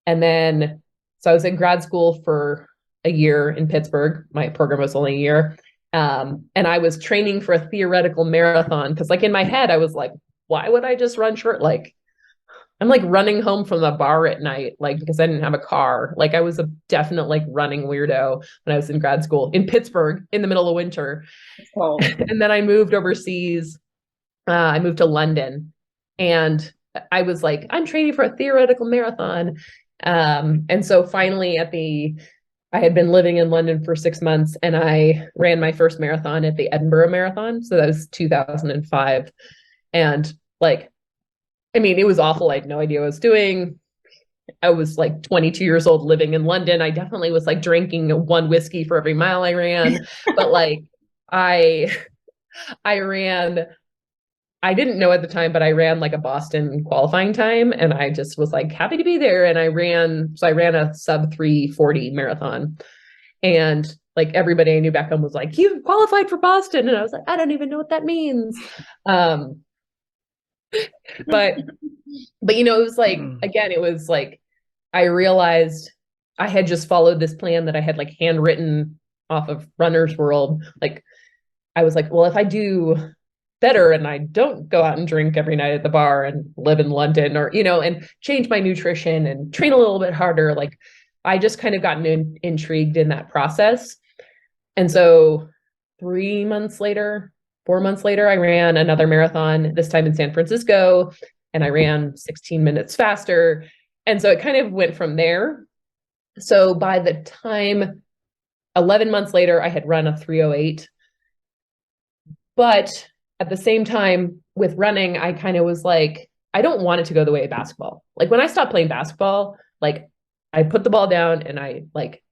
And then, so I was in grad school for a year in Pittsburgh. My program was only a year. And I was training for a theoretical marathon because in my head, I was like, why would I just run short? I'm running home from the bar at night, because I didn't have a car. I was a definite running weirdo when I was in grad school in Pittsburgh in the middle of winter. Oh. And then I moved overseas. I moved to London, and I was like, I'm training for a theoretical marathon. And so finally I had been living in London for 6 months, and I ran my first marathon at the Edinburgh Marathon. So that was 2005. And it was awful. I had no idea what I was doing. I was 22 years old living in London. I definitely was drinking one whiskey for every mile I ran. But I didn't know at the time, but I ran a Boston qualifying time, and I just was happy to be there. And I ran a sub 3:40 marathon, and everybody I knew back home was you qualified for Boston. And I was I don't even know what that means. But it was again, it was I realized I had just followed this plan that I had handwritten off of Runner's World. I was well, if I do better and I don't go out and drink every night at the bar and live in London, or and change my nutrition and train a little bit harder, I just kind of gotten intrigued in that process. And so 4 months later, I ran another marathon, this time in San Francisco, and I ran 16 minutes faster. And so it kind of went from there. So by the time 11 months later, I had run a 3:08. But at the same time with running, I kind of was I don't want it to go the way of basketball. When I stopped playing basketball, I put the ball down and I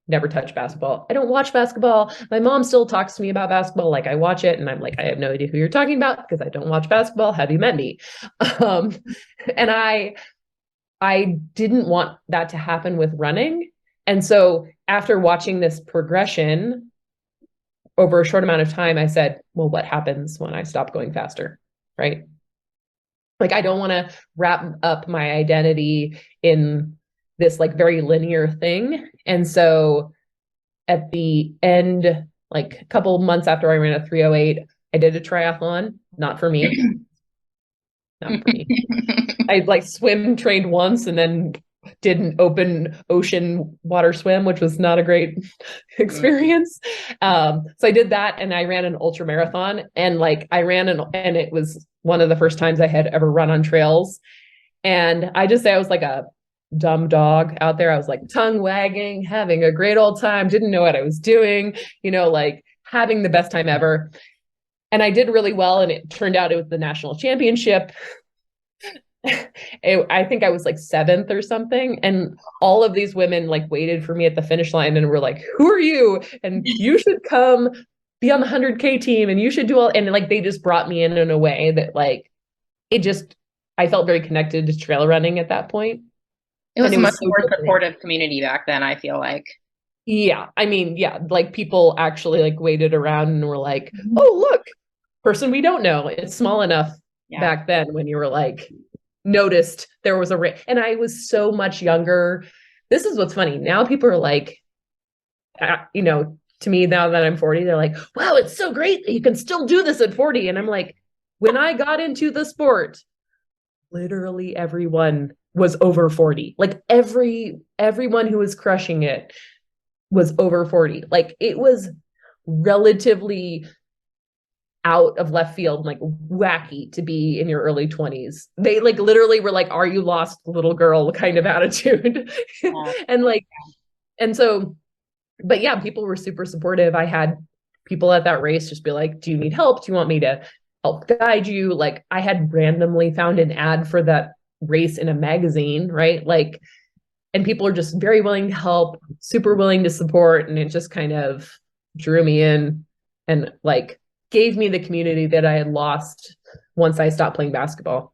never touch basketball. I don't watch basketball. My mom still talks to me about basketball. I watch it and I'm I have no idea who you're talking about because I don't watch basketball. Have you met me? And I didn't want that to happen with running. And so after watching this progression over a short amount of time, I said, well, what happens when I stop going faster? Right? I don't want to wrap up my identity in this very linear thing. And so at the end, a couple months after I ran a 3:08, I did a triathlon. Not for me. Not for me. I swim trained once and then did an open ocean water swim, which was not a great experience. So I did that, and I ran an ultramarathon, and and it was one of the first times I had ever run on trails. And I just say I was a dumb dog out there. I was tongue wagging, having a great old time, didn't know what I was doing, having the best time ever. And I did really well. And it turned out it was the national championship. I think I was 7th or something. And all of these women waited for me at the finish line and were who are you? And you should come be on the 100K team, and you should do all, and they just brought me in a way that I felt very connected to trail running at that point. It was a much more supportive community back then, I feel like. Yeah. People actually waited around and were oh, look, person we don't know. It's small enough back then when you were noticed there was a and I was so much younger. This is what's funny. Now people are to me, now that I'm 40, they're wow, it's so great that you can still do this at 40. And I'm when I got into the sport, literally everyone was over 40. Everyone who was crushing it was over 40. It was relatively out of left field, wacky to be in your early 20s. They literally were are you lost, little girl kind of attitude. Yeah. And so, but yeah, people were super supportive. I had people at that race just be do you need help? Do you want me to help guide you? I had randomly found an ad for that race in a magazine, right? And people are just very willing to help, super willing to support. And it just kind of drew me in and gave me the community that I had lost once I stopped playing basketball.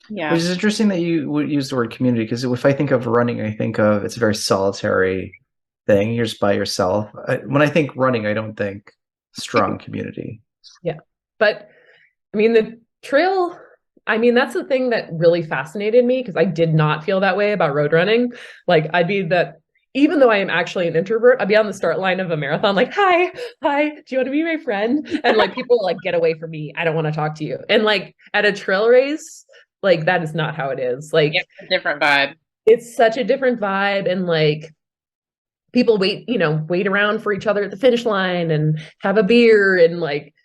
Yeah. Which is interesting that you would use the word community, because if I think of running, I think of it's very solitary. thing. You're just by yourself. When I think running, I don't think strong community. Yeah. But I mean, the trail, I mean, that's the thing that really fascinated me, because I did not feel that way about road running. Like, I'd be that, even though I am actually an introvert, I'd be on the start line of a marathon, like, hi, do you want to be my friend? And like, people will like, get away from me. I don't want to talk to you. And like at a trail race, like that is not how it is. Like, It's a different vibe. It's such a different vibe. And like, people wait around for each other at the finish line and have a beer, and like,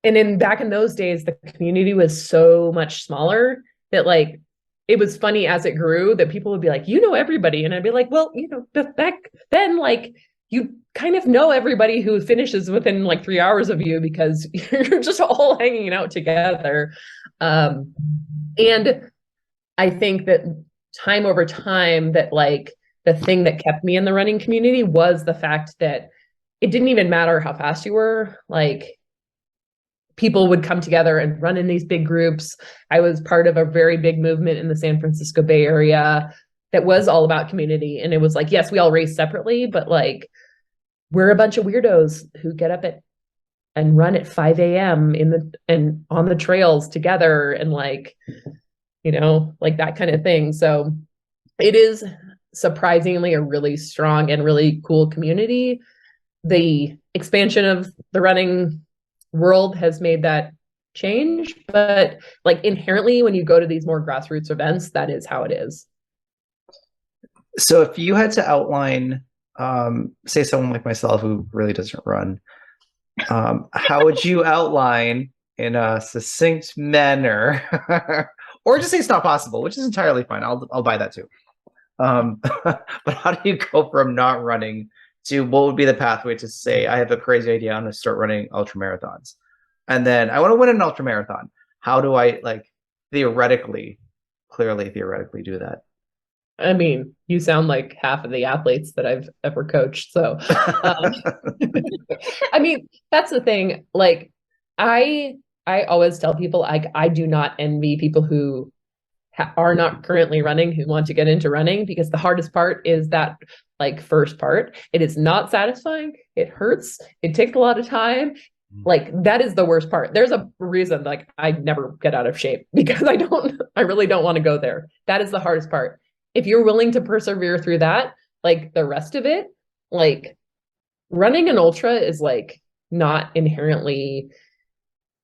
and back in those days, the community was so much smaller that like, it was funny as it grew that people would be like, everybody. And I'd be like, well, back then, like, you kind of know everybody who finishes within like 3 hours of you, because you're just all hanging out together. And I think that time over time, that like the thing that kept me in the running community was the fact that it didn't even matter how fast you were. Like, people would come together and run in these big groups. I was part of a very big movement in the San Francisco Bay Area that was all about community. And it was like, yes, we all race separately, but like, we're a bunch of weirdos who get up and run at 5 a.m. and on the trails together, and like, like that kind of thing. So it is surprisingly a really strong and really cool community. The expansion of the running world has made that change, but like inherently, when you go to these more grassroots events, that is how it is. So if you had to outline, say someone like myself who really doesn't run, how would you outline in a succinct manner, or just say it's not possible, which is entirely fine. I'll buy that too. But how do you go from not running to what would be the pathway to say, I have a crazy idea, I'm going to start running ultramarathons, and then I want to win an ultramarathon. How do I like theoretically do that? I mean, you sound like half of the athletes that I've ever coached. So, I mean, that's the thing. Like, I always tell people, like, I do not envy people who are not currently running, who want to get into running, because the hardest part is that like first part. It is not satisfying. It hurts. It takes a lot of time. Like, that is the worst part. There's a reason like I never get out of shape, because I really don't want to go there. That is the hardest part. If you're willing to persevere through that, like the rest of it, like running an ultra is like not inherently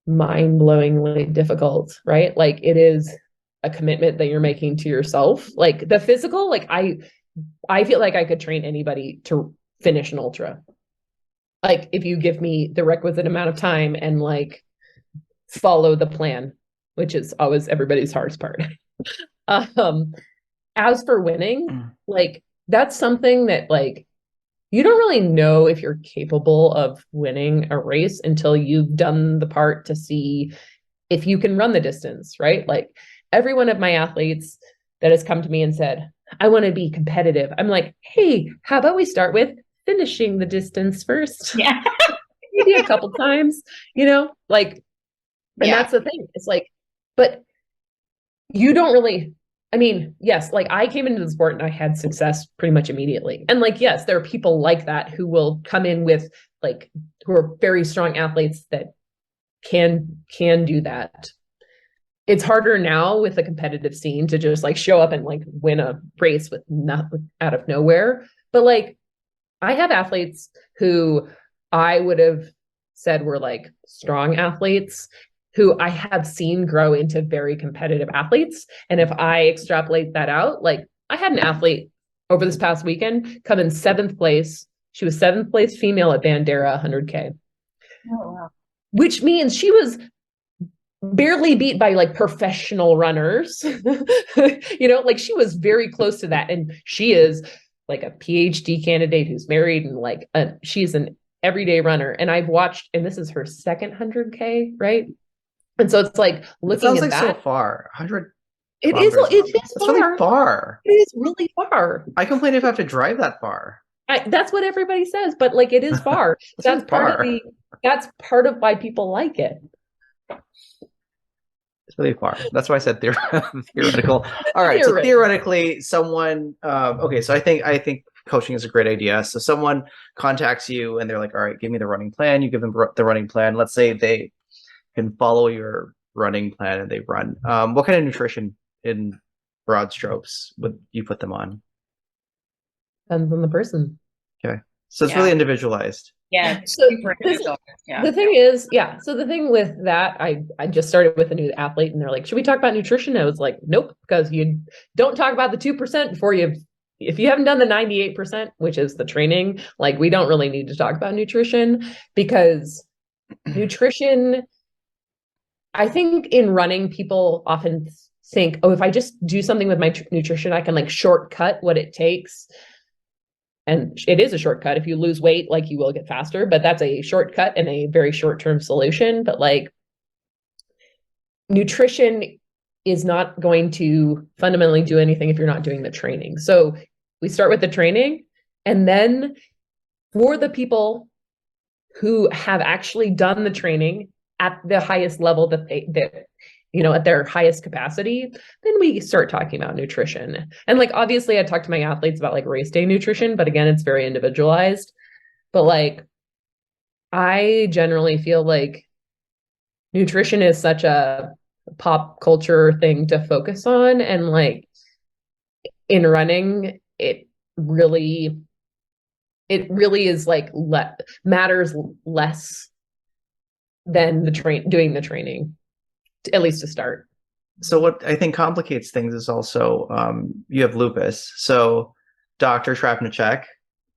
mind-blowingly difficult, right? Like, it is a commitment that you're making to yourself. Like the physical, like I feel like I could train anybody to finish an ultra. Like, if you give me the requisite amount of time and like follow the plan, which is always everybody's hardest part. As for winning, like that's something that like you don't really know if you're capable of winning a race until you've done the part to see if you can run the distance, right? Like, every one of my athletes that has come to me and said, I want to be competitive, I'm like, hey, how about we start with finishing the distance first? Yeah. Maybe a couple times, like, and that's the thing. It's like, but you don't really, I mean, yes, like I came into the sport and I had success pretty much immediately. And like, yes, there are people like that who will come in with like, who are very strong athletes that can do that. It's harder now with the competitive scene to just like show up and like win a race with nothing out of nowhere. But like, I have athletes who I would have said were like strong athletes who I have seen grow into very competitive athletes. And if I extrapolate that out, like I had an athlete over this past weekend come in 7th place. She was 7th place female at Bandera 100K. Oh, wow. Which means she was barely beat by like professional runners. Like she was very close to that. And she is like a PhD candidate who's married and like she's an everyday runner. And I've watched, and this is her 2nd 100K, right? And so it's like looking at that. So far, 100. It is far. Really far. It is really far. I complain if I have to drive that far. That's what everybody says, but like it is far. That's part of why people like it. It's really far. That's why I said theoretical. All right. So theoretically, someone. Okay. So I think coaching is a great idea. So someone contacts you and they're like, all right, give me the running plan. You give them the running plan. Let's say they can follow your running plan and they run. What kind of nutrition in broad strokes would you put them on? Depends on the person. Okay. So it's really individualized. Yeah. So the thing is, so the thing with that, I just started with a new athlete and they're like, should we talk about nutrition? I was like, nope, because you don't talk about the 2% before if you haven't done the 98%, which is the training, like we don't really need to talk about nutrition, because nutrition, I think in running, people often think, oh, if I just do something with my nutrition, I can like shortcut what it takes. And it is a shortcut. If you lose weight, like you will get faster, but that's a shortcut and a very short-term solution. But like nutrition is not going to fundamentally do anything if you're not doing the training. So we start with the training, and then for the people who have actually done the training at the highest level that at their highest capacity, then we start talking about nutrition. And like, obviously I talk to my athletes about like race day nutrition, but again, it's very individualized. But like, I generally feel like nutrition is such a pop culture thing to focus on. And like in running, it really is like matters less than doing the training, at least to start. So what I think complicates things is also you have lupus. So Dr. Travnicek,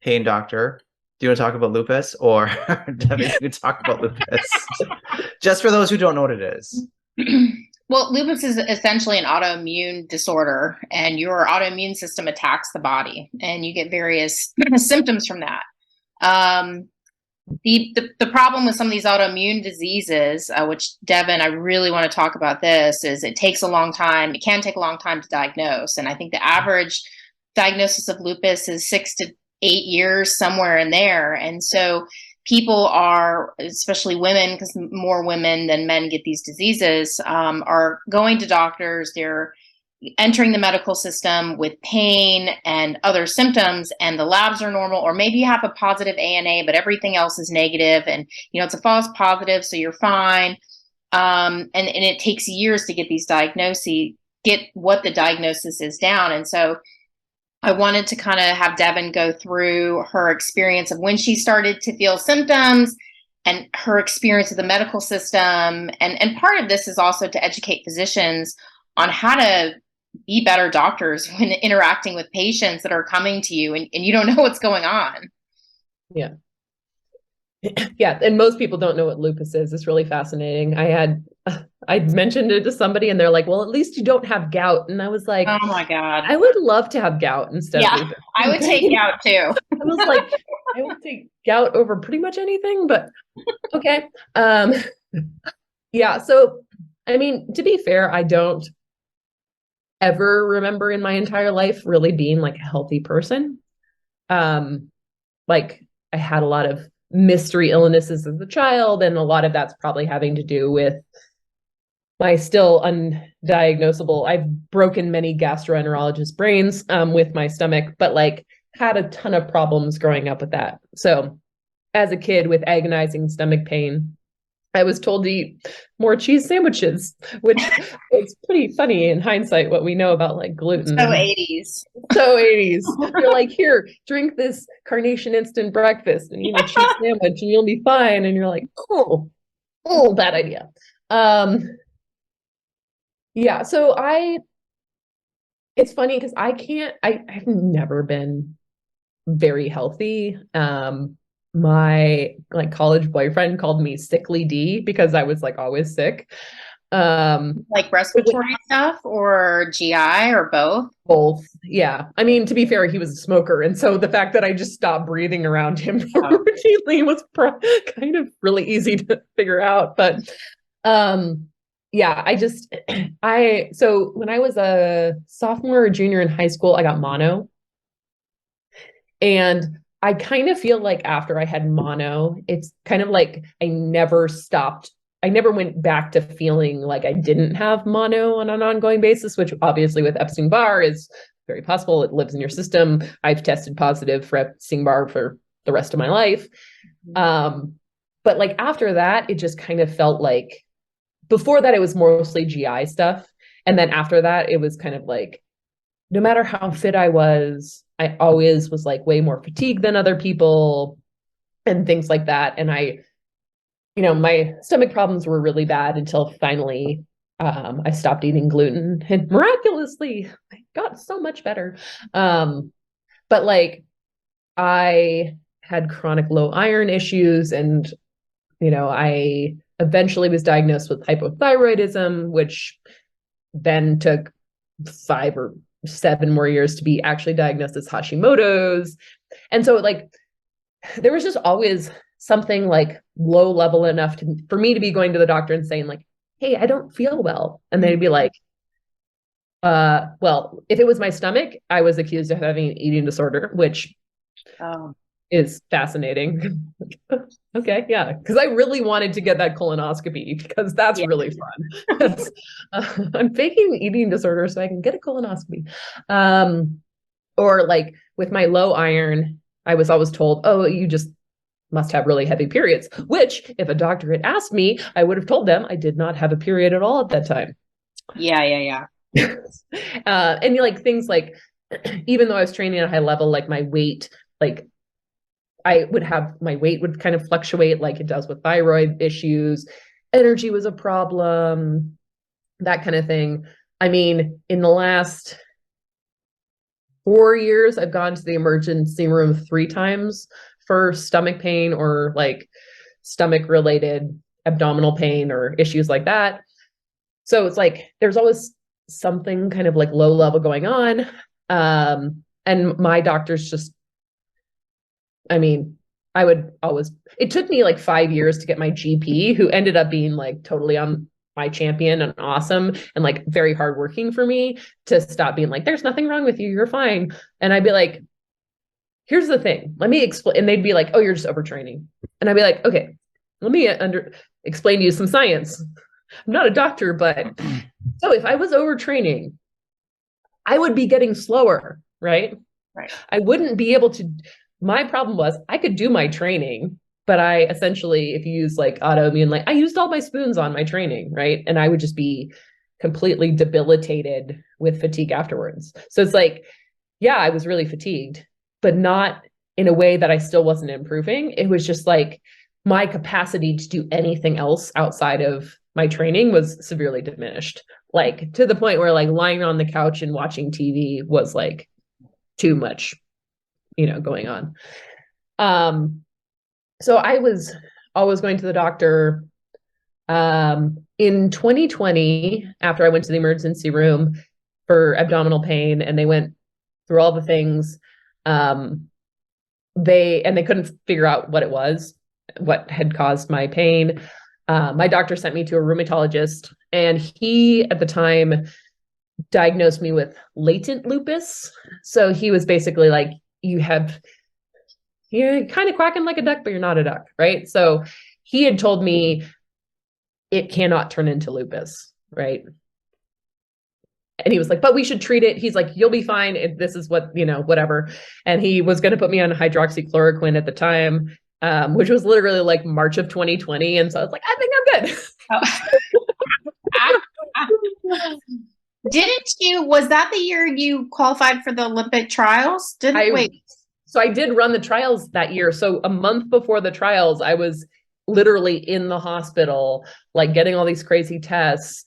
pain doctor, do you want to talk about lupus, or Devon, you talk about lupus? Just for those who don't know what it is. Well, lupus is essentially an autoimmune disorder, and your autoimmune system attacks the body, and you get various symptoms from that. The problem with some of these autoimmune diseases, which Devon, I really want to talk about this, is it takes a long time. It can take a long time to diagnose. And I think the average diagnosis of lupus is 6 to 8 years, somewhere in there. And so people are, especially women, because more women than men get these diseases, are going to doctors. They're entering the medical system with pain and other symptoms, and the labs are normal, or maybe you have a positive ANA, but everything else is negative, and it's a false positive, so you're fine. And it takes years to get these diagnoses, get what the diagnosis is down. And so I wanted to kind of have Devon go through her experience of when she started to feel symptoms and her experience of the medical system. And part of this is also to educate physicians on how to be better doctors when interacting with patients that are coming to you and you don't know what's going on. Yeah. Yeah. And most people don't know what lupus is. It's really fascinating. I mentioned it to somebody and they're like, well, at least you don't have gout. And I was like, oh my God, I would love to have gout instead of lupus. I would take gout too. I was like, I would take gout over pretty much anything, but okay. Yeah. So, I mean, to be fair, I don't ever remember in my entire life really being like a healthy person. Like I had a lot of mystery illnesses as a child, and a lot of that's probably having to do with my still undiagnosable. I've broken many gastroenterologist brains with my stomach, but like had a ton of problems growing up with that. So as a kid with agonizing stomach pain, I was told to eat more cheese sandwiches, which is pretty funny in hindsight, what we know about like gluten. So 80s. So 80s. You're like, here, drink this Carnation instant breakfast and eat a cheese sandwich and you'll be fine. And you're like, oh, bad idea. Yeah. So it's funny because I've never been very healthy. My like college boyfriend called me Sickly D because I was like always sick. Like respiratory stuff or GI or both? Both. Yeah. I mean, to be fair, he was a smoker. And so the fact that I just stopped breathing around him routinely was kind of really easy to figure out. But yeah, so when I was a sophomore or junior in high school, I got mono. And I kind of feel like after I had mono, it's kind of like I never went back to feeling like I didn't have mono on an ongoing basis, which obviously with Epstein-Barr is very possible. It lives in your system. I've tested positive for Epstein-Barr for the rest of my life. But like after that, it just kind of felt like, before that, it was mostly GI stuff. And then after that, it was kind of like, no matter how fit I was, I always was like way more fatigued than other people and things like that. And my stomach problems were really bad until finally I stopped eating gluten, and miraculously I got so much better. But like I had chronic low iron issues, and I eventually was diagnosed with hypothyroidism, which then took 5 or 7 more years to be actually diagnosed as Hashimoto's. And so like there was just always something like low level enough for me to be going to the doctor and saying like, hey, I don't feel well. And they'd be like, well, if it was my stomach, I was accused of having an eating disorder, which is fascinating. Okay, yeah, because I really wanted to get that colonoscopy because that's really fun. I'm faking eating disorder so I can get a colonoscopy. Or like with my low iron, I was always told, oh, you just must have really heavy periods, which if a doctor had asked me, I would have told them I did not have a period at all at that time. Yeah. And like things like, even though I was training at a high level, like my weight, like my weight would kind of fluctuate like it does with thyroid issues. Energy was a problem, that kind of thing. I mean, in the last 4 years, I've gone to the emergency room 3 times for stomach pain or like stomach related abdominal pain or issues like that. So it's like, there's always something kind of like low level going on. And my doctors just, I mean, it took me like 5 years to get my GP, who ended up being like totally on my champion and awesome and like very hardworking for me, to stop being like, there's nothing wrong with you, you're fine. And I'd be like, here's the thing, let me explain. And they'd be like, oh, you're just overtraining. And I'd be like, okay, let me explain to you some science. I'm not a doctor, but so if I was overtraining, I would be getting slower, right? I wouldn't be able to. My problem was I could do my training, but I essentially, if you use like autoimmune, like I used all my spoons on my training, right? And I would just be completely debilitated with fatigue afterwards. So it's like, yeah, I was really fatigued, but not in a way that I still wasn't improving. It was just like my capacity to do anything else outside of my training was severely diminished, like to the point where like lying on the couch and watching TV was like too much, going on. So I was always going to the doctor. In 2020, after I went to the emergency room for abdominal pain, and they went through all the things, they couldn't figure out what had caused my pain. My doctor sent me to a rheumatologist, and he at the time diagnosed me with latent lupus. So he was basically like, you're kind of quacking like a duck, but you're not a duck, right? So he had told me it cannot turn into lupus, right? And he was like, but we should treat it. He's like, you'll be fine if this is what, whatever. And he was going to put me on hydroxychloroquine at the time, which was literally like March of 2020. And so I was like, I think I'm good. Was that the year you qualified for the Olympic trials? So I did run the trials that year. So a month before the trials, I was literally in the hospital, like getting all these crazy tests,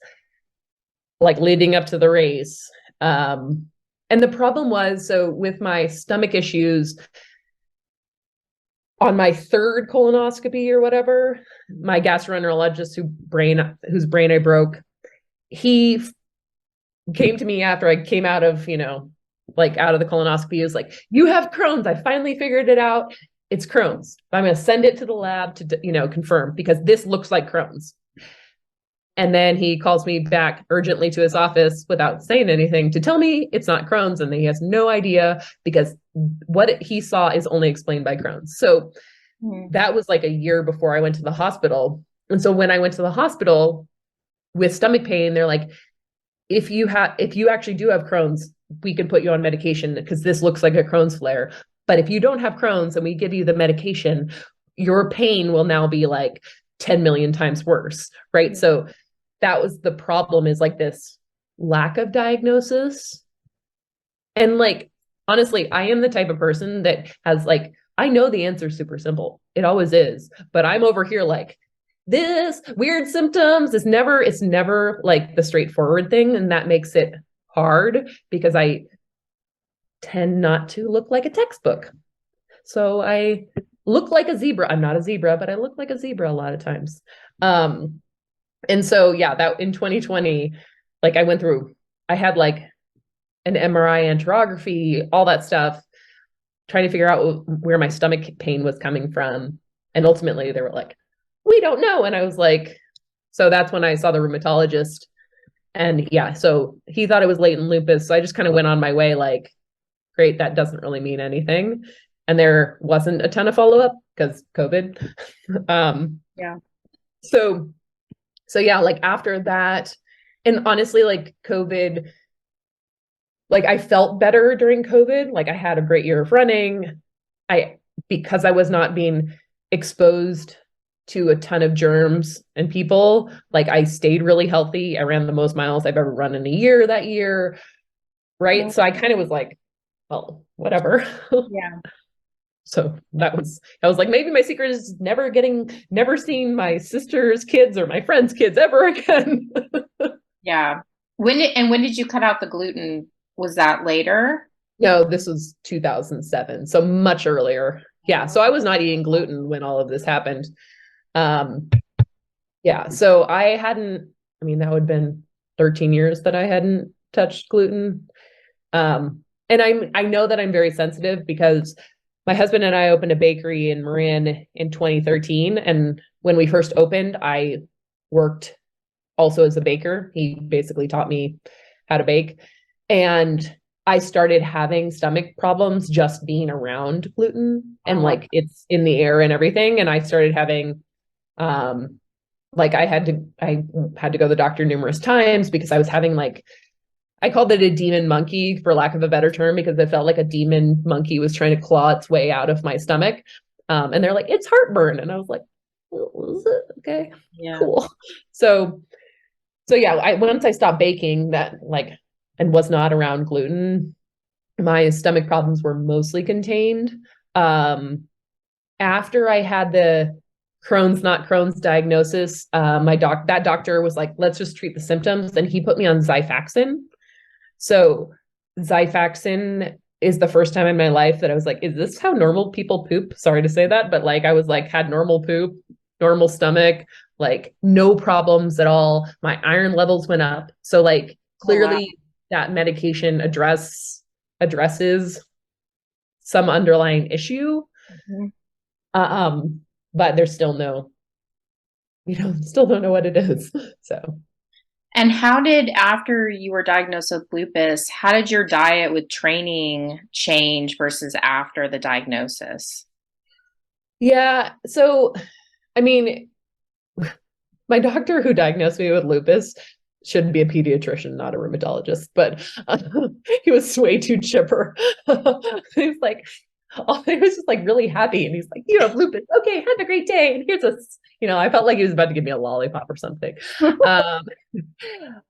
like leading up to the race. And the problem was, so with my stomach issues, on my 3rd colonoscopy or whatever, my gastroenterologist whose brain I broke, he came to me after I came out of, out of the colonoscopy. He was like, you have Crohn's. I finally figured it out. It's Crohn's. I'm going to send it to the lab to, confirm, because this looks like Crohn's. And then he calls me back urgently to his office without saying anything to tell me it's not Crohn's, and he has no idea because what he saw is only explained by Crohn's. So that was like a year before I went to the hospital. And so when I went to the hospital with stomach pain, they're like, if you actually do have Crohn's, we can put you on medication because this looks like a Crohn's flare. But if you don't have Crohn's and we give you the medication, your pain will now be like 10 million times worse, right? So that was the problem, is like this lack of diagnosis. And like, honestly, I am the type of person that has like, I know the answer is super simple. It always is. But I'm over here like, this weird symptoms. It's never like the straightforward thing. And that makes it hard because I tend not to look like a textbook. So I look like a zebra. I'm not a zebra, but I look like a zebra a lot of times. And so, yeah, that in 2020, like I had like an MRI, enterography, all that stuff, trying to figure out where my stomach pain was coming from. And ultimately they were like, we don't know. And I was like, so that's when I saw the rheumatologist. And yeah, so he thought it was latent lupus. So I just kind of went on my way like, great, that doesn't really mean anything. And there wasn't a ton of follow-up because COVID. Yeah. So yeah, like after that, and honestly, like COVID, like I felt better during COVID. Like I had a great year of running. Because I was not being exposed to a ton of germs and people, like I stayed really healthy. I ran the most miles I've ever run in a year that year. Right. Yeah. So I kind of was like, well, whatever. Yeah. So I was like, maybe my secret is never seeing my sister's kids or my friends' kids ever again. Yeah. When did you cut out the gluten? Was that later? No, this was 2007, so much earlier. Yeah, so I was not eating gluten when all of this happened. Yeah, so that would have been 13 years that I hadn't touched gluten. And I know that I'm very sensitive because my husband and I opened a bakery in Marin in 2013. And when we first opened, I worked also as a baker. He basically taught me how to bake. And I started having stomach problems just being around gluten, and like it's in the air and everything. And I started having, like I had to go to the doctor numerous times because I was having like, I called it a demon monkey for lack of a better term, because it felt like a demon monkey was trying to claw its way out of my stomach. And they're like, it's heartburn. And I was like, well, is it? Okay, yeah. Cool. So yeah, once I stopped baking that and was not around gluten, my stomach problems were mostly contained. After I had the Crohn's, not Crohn's diagnosis, that doctor was like, let's just treat the symptoms. And he put me on Xifaxan. So Xifaxan is the first time in my life that I was like, is this how normal people poop? Sorry to say that, but like I was like, had normal poop, normal stomach, like no problems at all. My iron levels went up. So like clearly that medication addresses some underlying issue. Mm-hmm. But there's still still don't know what it is. So. And after you were diagnosed with lupus, how did your diet with training change versus after the diagnosis? Yeah. So, I mean, my doctor who diagnosed me with lupus should be a pediatrician, not a rheumatologist, but he was way too chipper. He was like, he was just like really happy. And he's like, you have lupus. Okay, have a great day. And here's I felt like he was about to give me a lollipop or something. They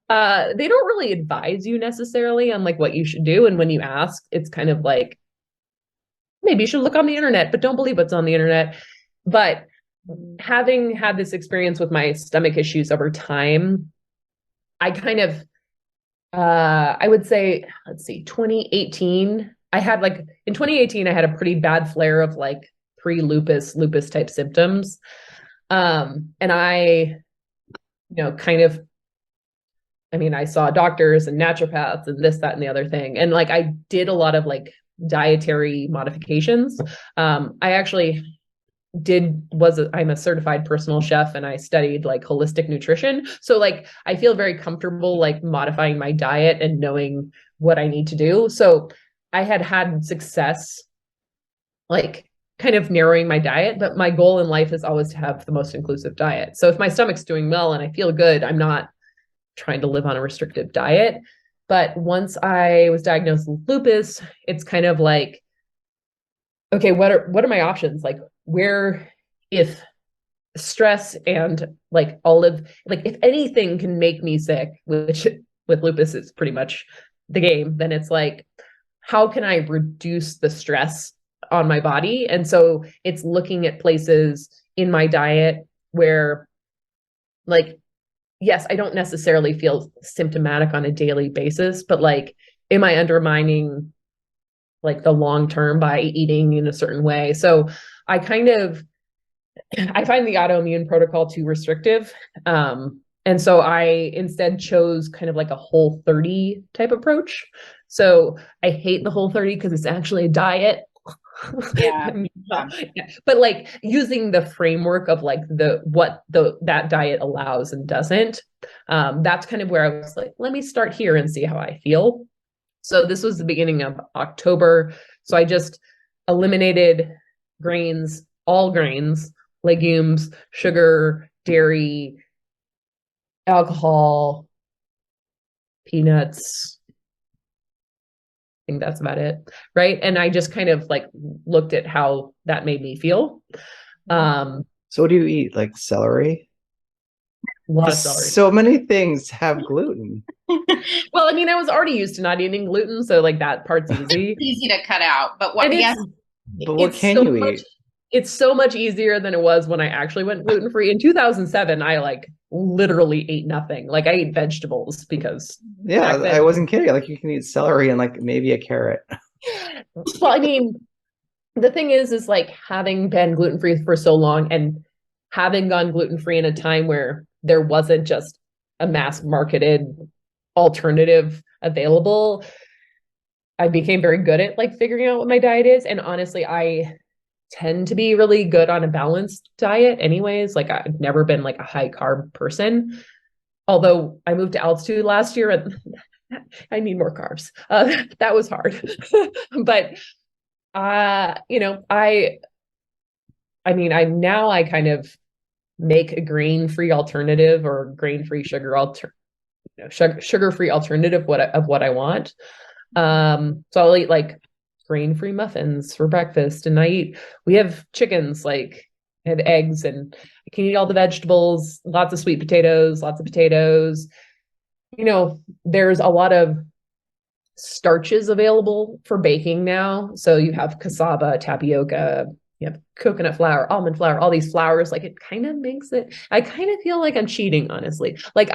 don't really advise you necessarily on like what you should do. And when you ask, it's kind of like, maybe you should look on the internet, but don't believe what's on the internet. But having had this experience with my stomach issues over time, I kind of, I would say, 2018, in 2018, I had a pretty bad flare of like pre-lupus type symptoms. And I, I saw doctors and naturopaths and this, that, and the other thing. And like, I did a lot of like dietary modifications. I actually I'm a certified personal chef, and I studied like holistic nutrition. So like, I feel very comfortable like modifying my diet and knowing what I need to do. So I had success, like kind of narrowing my diet, but my goal in life is always to have the most inclusive diet. So if my stomach's doing well and I feel good, I'm not trying to live on a restrictive diet. But once I was diagnosed with lupus, it's kind of like, okay, what are my options? Like, where, if stress and like if anything can make me sick, which with lupus is pretty much the game, then it's like, how can I reduce the stress on my body? And so it's looking at places in my diet where, like, yes, I don't necessarily feel symptomatic on a daily basis, but like, am I undermining like the long term by eating in a certain way? So I find the autoimmune protocol too restrictive. And so I instead chose kind of like a Whole30 type approach. So I hate the Whole30 because it's actually a diet. Yeah. But like using the framework of like that diet allows and doesn't, that's kind of where I was like, let me start here and see how I feel. So this was the beginning of October. So I just eliminated grains, all grains, legumes, sugar, dairy, alcohol, peanuts. I think that's about it. Right. And I just kind of like looked at how that made me feel. So what do you eat? Like celery? A lot of celery. So many things have gluten. Well, I mean, I was already used to not eating gluten, so like that part's easy. It's easy to cut out. But what But what can you eat? It's so much easier than it was when I actually went gluten-free. In 2007, I like literally ate nothing. Like I ate vegetables because Yeah, I wasn't kidding. Like you can eat celery and like maybe a carrot. Well, I mean, the thing is like having been gluten-free for so long and having gone gluten-free in a time where there wasn't just a mass marketed alternative available, I became very good at like figuring out what my diet is. And honestly, I tend to be really good on a balanced diet anyways. Like I've never been like a high carb person, although I moved to altitude last year and I need more carbs. That was hard. But you know, I mean, I kind of make a grain-free alternative or grain-free sugar-free alternative of what I want. So I'll eat like grain-free muffins for breakfast, and we have chickens, like I have eggs, and I can eat all the vegetables, lots of sweet potatoes, lots of potatoes. You know, there's a lot of starches available for baking now. So you have cassava, tapioca, you have coconut flour, almond flour, all these flours. Like it kind of makes it, I kind of feel like I'm cheating, honestly. Like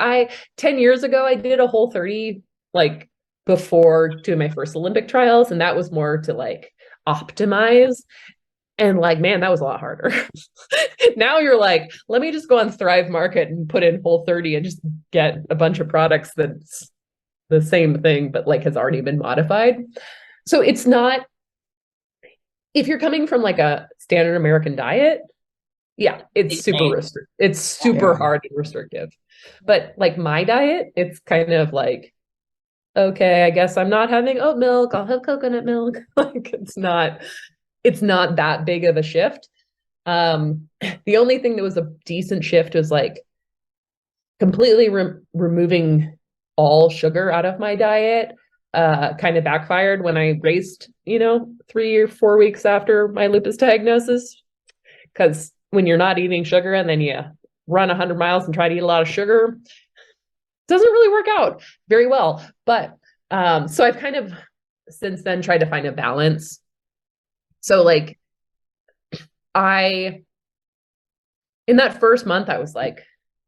10 years ago, I did a Whole30, like before doing my first Olympic trials. And that was more to like optimize. And like, man, that was a lot harder. Now you're like, let me just go on Thrive Market and put in Whole30 and just get a bunch of products that's the same thing, but like has already been modified. So it's not, if you're coming from like a standard American diet, yeah, it's super restrictive. It's super hard and restrictive. But like my diet, it's kind of like, okay, I guess I'm not having oat milk. I'll have coconut milk. Like it's not that big of a shift. The only thing that was a decent shift was like completely removing all sugar out of my diet. Kind of backfired when I raced, 3 or 4 weeks after my lupus diagnosis. Because when you're not eating sugar and then you run 100 miles and try to eat a lot of sugar, it doesn't really work out very well. But so I've kind of since then tried to find a balance. So like in that first month, I was like,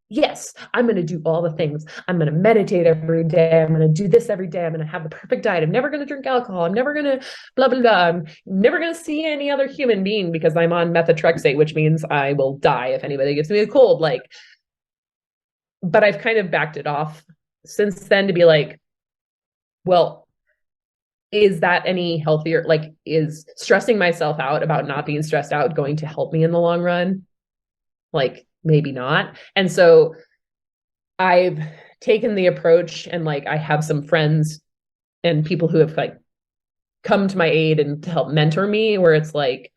yes, I'm going to do all the things. I'm going to meditate every day. I'm going to do this every day. I'm going to have the perfect diet. I'm never going to drink alcohol. I'm never going to blah, blah, blah. I'm never going to see any other human being because I'm on methotrexate, which means I will die if anybody gives me a cold. Like, but I've kind of backed it off since then to be like, well, is that any healthier? Like, is stressing myself out about not being stressed out going to help me in the long run? Like, maybe not. And so I've taken the approach, and like I have some friends and people who have like come to my aid and to help mentor me, where it's like,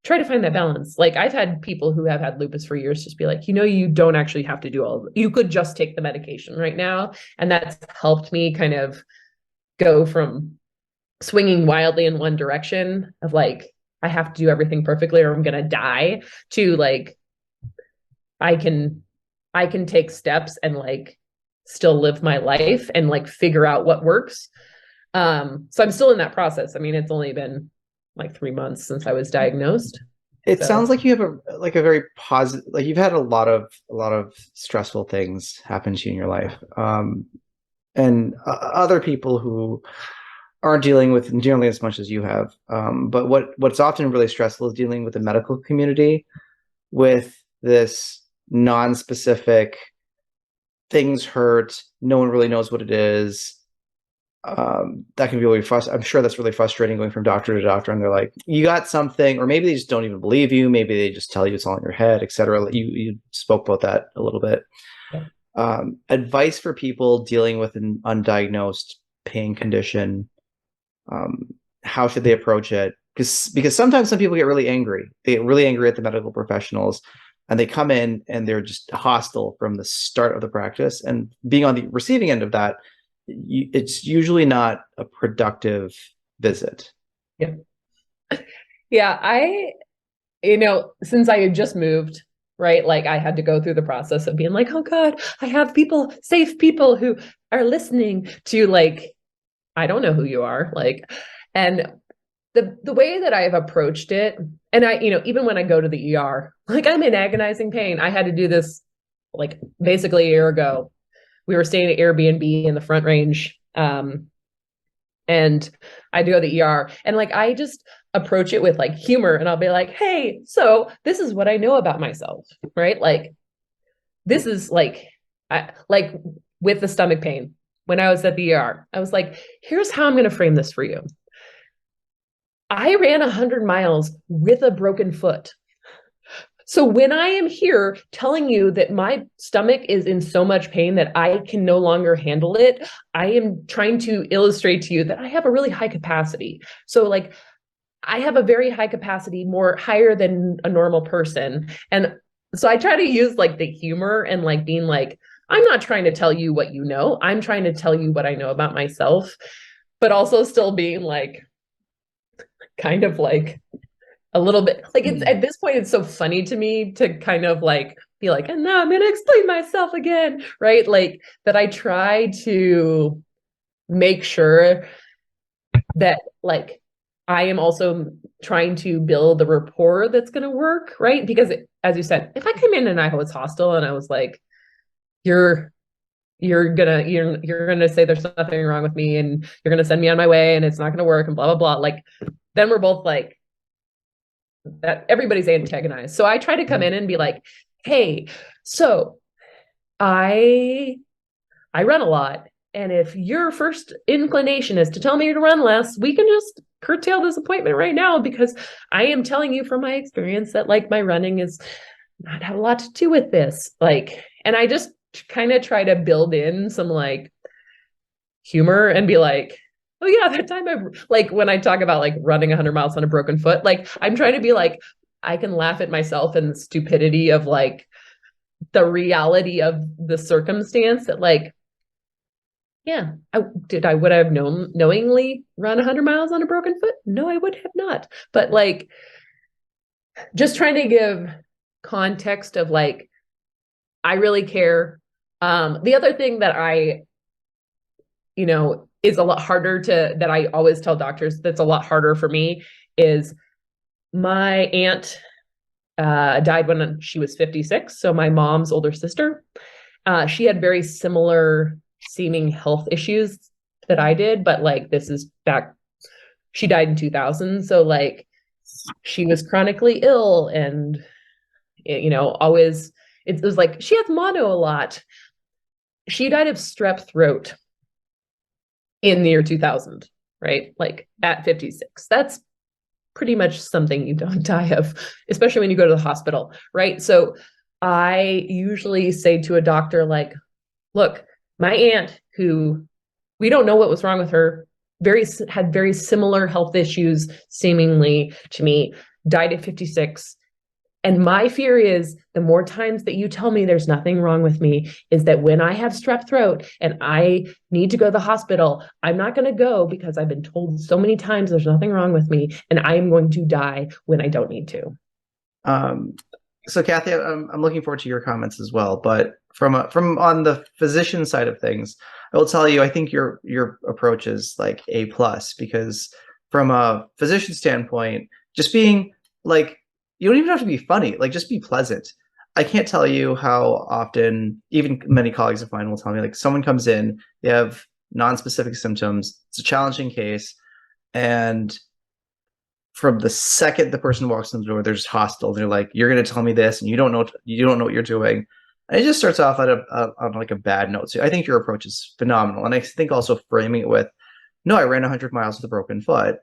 try to find that balance. Like I've had people who have had lupus for years just be like, you don't actually have to do all of it. You could just take the medication right now. And that's helped me kind of go from swinging wildly in one direction of like, I have to do everything perfectly or I'm going to die, to like, I can take steps and like still live my life and like figure out what works. So I'm still in that process. I mean, it's only been like 3 months since I was diagnosed. It sounds like you have a very positive, like you've had a lot of stressful things happen to you in your life. And other people who aren't dealing with nearly as much as you have. But what's often really stressful is dealing with the medical community with this non-specific, things hurt, no one really knows what it is. That can be really frustrating. I'm sure that's really frustrating going from doctor to doctor, and they're like, you got something, or maybe they just don't even believe you. Maybe they just tell you it's all in your head, etc. You spoke about that a little bit. Yeah. Advice for people dealing with an undiagnosed pain condition. How should they approach it? Because sometimes some people get really angry. They get really angry at the medical professionals, and they come in and they're just hostile from the start of the practice. And being on the receiving end of that, it's usually not a productive visit. Yeah. Yeah. Since I had just moved, right? Like I had to go through the process of being like, oh God, I have safe people who are listening to like, I don't know who you are. Like, and the way that I've approached it, and even when I go to the ER, like I'm in agonizing pain. I had to do this like basically a year ago. We were staying at Airbnb in the Front Range. And I do go to the ER, and like, I just approach it with like humor, and I'll be like, hey, so this is what I know about myself, right? Like, this is like, like with the stomach pain, when I was at the ER, I was like, here's how I'm going to frame this for you. I ran 100 miles with a broken foot. So when I am here telling you that my stomach is in so much pain that I can no longer handle it, I am trying to illustrate to you that I have a really high capacity. So like, I have a very high capacity, more higher than a normal person. And so I try to use like the humor and like being like, I'm not trying to tell you what you know. I'm trying to tell you what I know about myself, but also still being like, kind of like a little bit like, it's at this point, it's so funny to me to kind of like be like, and now I'm going to explain myself again. Right. Like that I try to make sure that like, I am also trying to build the rapport that's going to work. Right. Because as you said, if I came in and I was hostile and I was like, you're gonna say there's nothing wrong with me and you're gonna send me on my way and it's not gonna work and blah blah blah, like then we're both like that, everybody's antagonized. So I try to come in and be like, hey, so I run a lot, and if your first inclination is to tell me to run less, we can just curtail this appointment right now, because I am telling you from my experience that like my running is not have a lot to do with this. Like, and I just kind of try to build in some like humor and be like, oh yeah, that time I like, when I talk about like running 100 miles on a broken foot, like I'm trying to be like, I can laugh at myself and the stupidity of like the reality of the circumstance that like, yeah, would I have knowingly run 100 miles on a broken foot? No, I would have not. But like, just trying to give context of like, I really care. The other thing that is a lot harder that I always tell doctors that's a lot harder for me is my aunt died when she was 56. So my mom's older sister, she had very similar seeming health issues that I did, but like this is back, she died in 2000. So like she was chronically ill and, always, it was like, she has mono a lot. She died of strep throat in the year 2000, right? Like at 56. That's pretty much something you don't die of, especially when you go to the hospital, right? So I usually say to a doctor, like, look, my aunt, who we don't know what was wrong with her, had very similar health issues, seemingly to me, died at 56. And my fear is the more times that you tell me there's nothing wrong with me, is that when I have strep throat and I need to go to the hospital, I'm not going to go because I've been told so many times there's nothing wrong with me and I am going to die when I don't need to. So Kathy, I'm looking forward to your comments as well. But from on the physician side of things, I will tell you, I think your approach is like A plus, because from a physician standpoint, just being like, you don't even have to be funny, like just be pleasant. I can't tell you how often, even many colleagues of mine will tell me, like, someone comes in, they have non-specific symptoms, it's a challenging case, and from the second the person walks in the door, they're just hostile. They're like, "You're going to tell me this, and you don't know what you're doing." And it just starts off on like a bad note. So I think your approach is phenomenal, and I think also framing it with, "No, I ran 100 miles with a broken foot."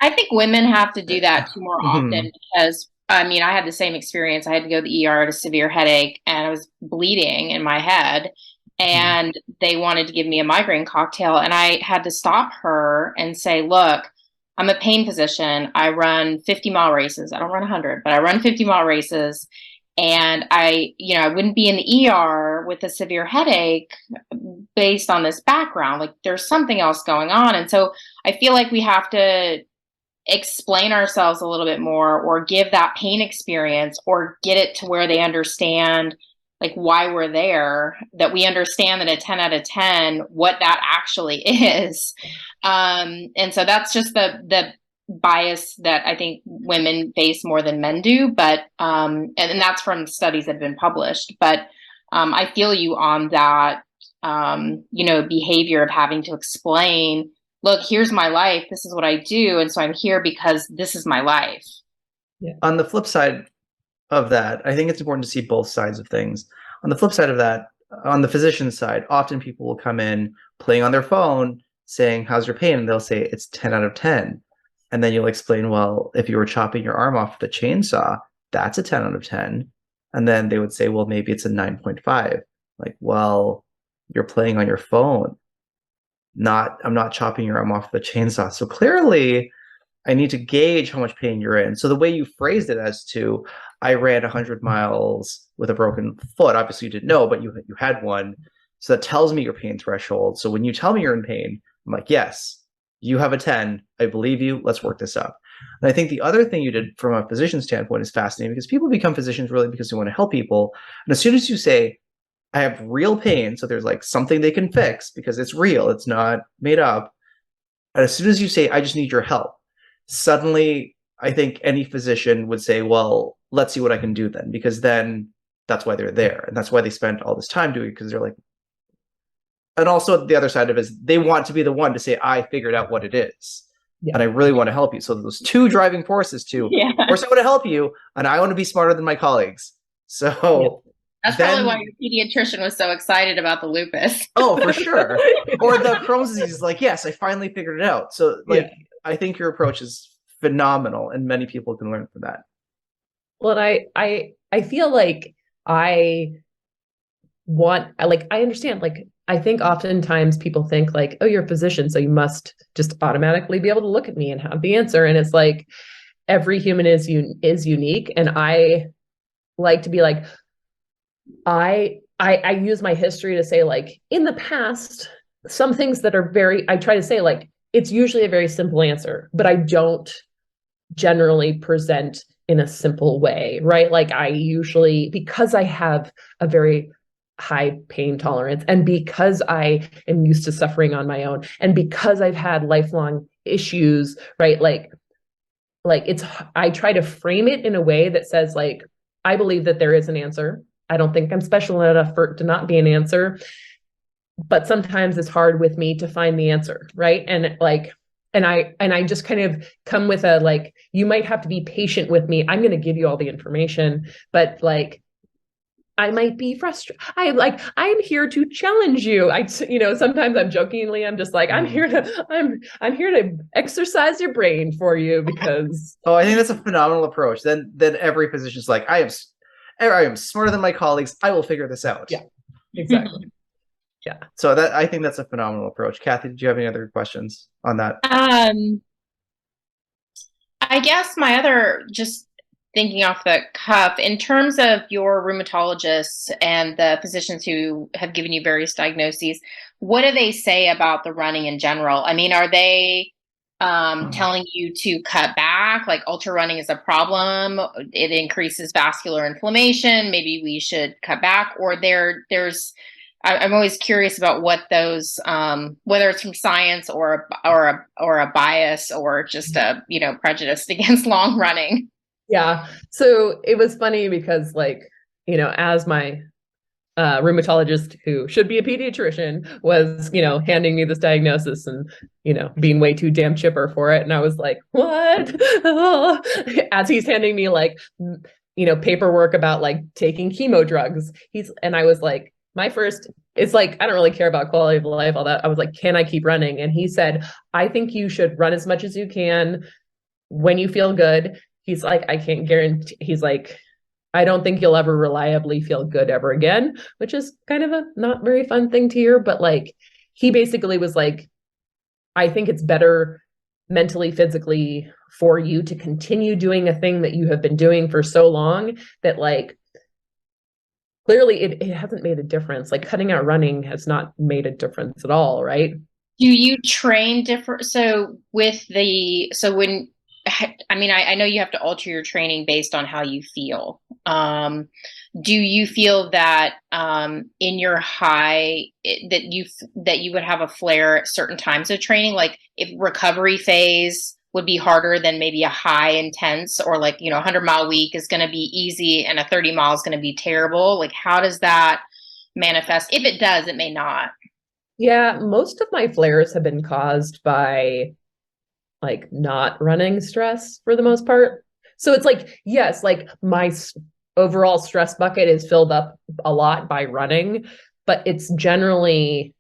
I think women have to do that too more often, because I mean, I had the same experience. I had to go to the ER, to severe headache, and I was bleeding in my head, and they wanted to give me a migraine cocktail, and I had to stop her and say, "Look, I'm a pain physician. I run 50-mile races. I don't run 100, but I run 50-mile races. And I wouldn't be in the ER with a severe headache based on this background. Like, there's something else going on." And so I feel like we have to explain ourselves a little bit more, or give that pain experience, or get it to where they understand like why we're there, that we understand that a 10 out of 10, what that actually is. And so that's just the bias that I think women face more than men do. But, and that's from studies that have been published, but, I feel you on that, behavior of having to explain, look, here's my life. This is what I do. And so I'm here because this is my life. Yeah. On the flip side of that, I think it's important to see both sides of things. On the flip side of that, on the physician side, often people will come in playing on their phone saying, "How's your pain?" And they'll say it's 10 out of 10. And then you'll explain, well, if you were chopping your arm off with a chainsaw, that's a 10 out of 10. And then they would say, well, maybe it's a 9.5. Like, well, you're playing on your phone. I'm not chopping your arm off with a chainsaw. So clearly I need to gauge how much pain you're in. So the way you phrased it as to, I ran 100 miles with a broken foot. Obviously you didn't know, but you had one. So that tells me your pain threshold. So when you tell me you're in pain, I'm like, yes, you have a 10. I believe you. Let's work this up. And I think the other thing you did from a physician standpoint is fascinating, because people become physicians really because they want to help people. And as soon as you say, I have real pain, so there's like something they can fix because it's real, it's not made up. And as soon as you say, I just need your help, suddenly I think any physician would say, well, let's see what I can do then, because then that's why they're there. And that's why they spend all this time doing it, because they're like, and also the other side of it is they want to be the one to say, I figured out what it is. Yeah. And I really want to help you. So those two driving forces to, of course I want to help you, and I want to be smarter than my colleagues. So that's probably why your pediatrician was so excited about the lupus. Oh, for sure. Or the Crohn's disease is like, yes, I finally figured it out. So like, I think your approach is phenomenal, and many people can learn from that. Well, I feel like I understand, like, I think oftentimes people think like, oh, you're a physician, so you must just automatically be able to look at me and have the answer. And it's like, every human is unique. And I like to be like, I use my history to say, like, in the past, some things that are I try to say, like, it's usually a very simple answer, but I don't generally present in a simple way, right? Like, I usually, because I have a very high pain tolerance, and because I am used to suffering on my own, and because I've had lifelong issues, right? Like I try to frame it in a way that says, like, I believe that there is an answer. I don't think I'm special enough for it to not be an answer, but sometimes it's hard with me to find the answer, right? And like, and I just kind of come with a, like, you might have to be patient with me. I'm going to give you all the information, but like, I might be frustrated. I'm here to challenge you. Sometimes I'm jokingly, I'm just like, I'm here to exercise your brain for you, because. Oh, I think that's a phenomenal approach. Then every physician's like, I am smarter than my colleagues. I will figure this out. Yeah, exactly. Yeah. So I think that's a phenomenal approach. Kathy, did you have any other questions on that? I guess my other, just thinking off the cuff, in terms of your rheumatologists and the physicians who have given you various diagnoses, what do they say about the running in general? I mean, are they telling you to cut back, like ultra running is a problem, it increases vascular inflammation, maybe we should cut back? Or I'm always curious about what those, whether it's from science or a bias or just a prejudice against long running. Yeah. So it was funny because, like, as my rheumatologist, who should be a pediatrician, was, handing me this diagnosis and, being way too damn chipper for it. And I was like, what? As he's handing me like, paperwork about like taking chemo drugs. And I was like, it's like, I don't really care about quality of life, all that. I was like, can I keep running? And he said, I think you should run as much as you can when you feel good. He's like, I can't guarantee, he's like, I don't think you'll ever reliably feel good ever again, which is kind of a not very fun thing to hear. But like, he basically was like, I think it's better mentally, physically for you to continue doing a thing that you have been doing for so long that, like, clearly it hasn't made a difference. Like, cutting out running has not made a difference at all, right? Do you train different? So when, I mean, I know you have to alter your training based on how you feel. Do you feel that in your high that you would have a flare at certain times of training? Like, if recovery phase would be harder than maybe a high intense, or like, 100-mile week is going to be easy and a 30-mile is going to be terrible. Like, how does that manifest? If it does, it may not. Yeah, most of my flares have been caused by like not running stress for the most part. So it's like, yes, like my overall stress bucket is filled up a lot by running, but it's generally,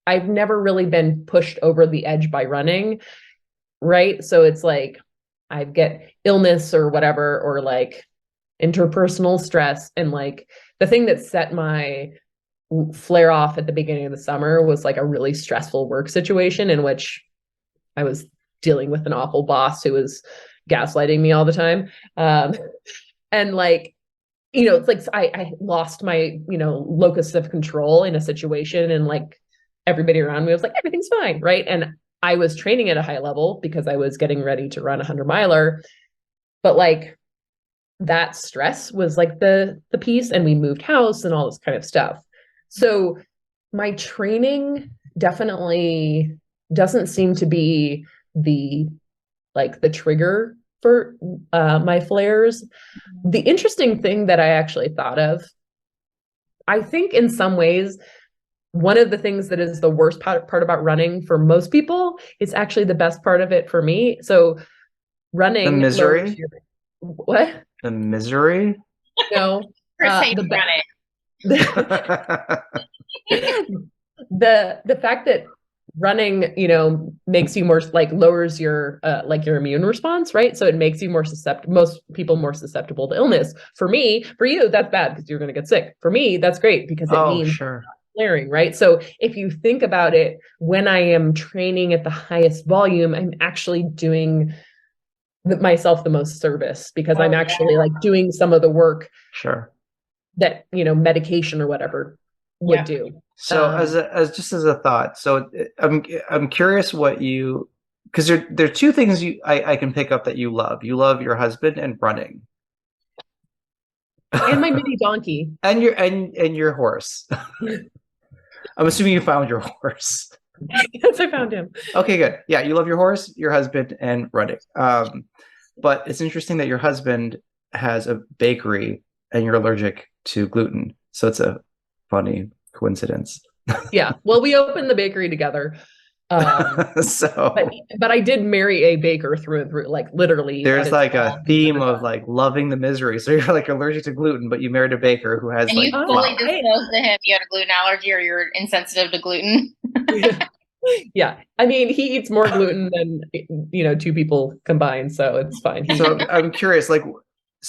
I've never really been pushed over the edge by running, right? So it's like I get illness or whatever, or like interpersonal stress. And like the thing that set my flare off at the beginning of the summer was like a really stressful work situation in which I was dealing with an awful boss who was gaslighting me all the time. And like, it's like I lost my, locus of control in a situation, and like everybody around me was like, everything's fine, right? And I was training at a high level because I was getting ready to run a 100-miler, but like that stress was like the piece, and we moved house and all this kind of stuff. So my training definitely doesn't seem to be the trigger for my flares. The interesting thing that I actually thought of, I think in some ways, one of the things that is the worst part about running for most people is actually the best part of it for me. So running, the misery. What? The misery? No. Kris hates running. The fact that running, makes you more, like, lowers your your immune response, right? So it makes you more susceptible, most people more susceptible to illness. For you, that's bad because you're going to get sick. For me, that's great because it means sure. flaring, right? So if you think about it, when I am training at the highest volume, I'm actually doing myself the most service because I'm actually like doing some of the work sure that, medication or whatever would do. So as a thought, so I'm curious what you, because there are two things I can pick up that you love. You love your husband and running. And my mini donkey. and your horse. I'm assuming you found your horse. Yes, I found him. Okay, good. Yeah, you love your horse, your husband, and running. But it's interesting that your husband has a bakery and you're allergic to gluten. So it's a funny coincidence. Yeah. Well, we opened the bakery together. But I did marry a baker through and through, like literally. There's like a theme of like loving the misery. So you're like allergic to gluten, but you married a baker who has, and like, you fully disclosed to him you had a gluten allergy or you're insensitive to gluten. Yeah. I mean, he eats more gluten than, two people combined, so it's fine. So I'm curious, like,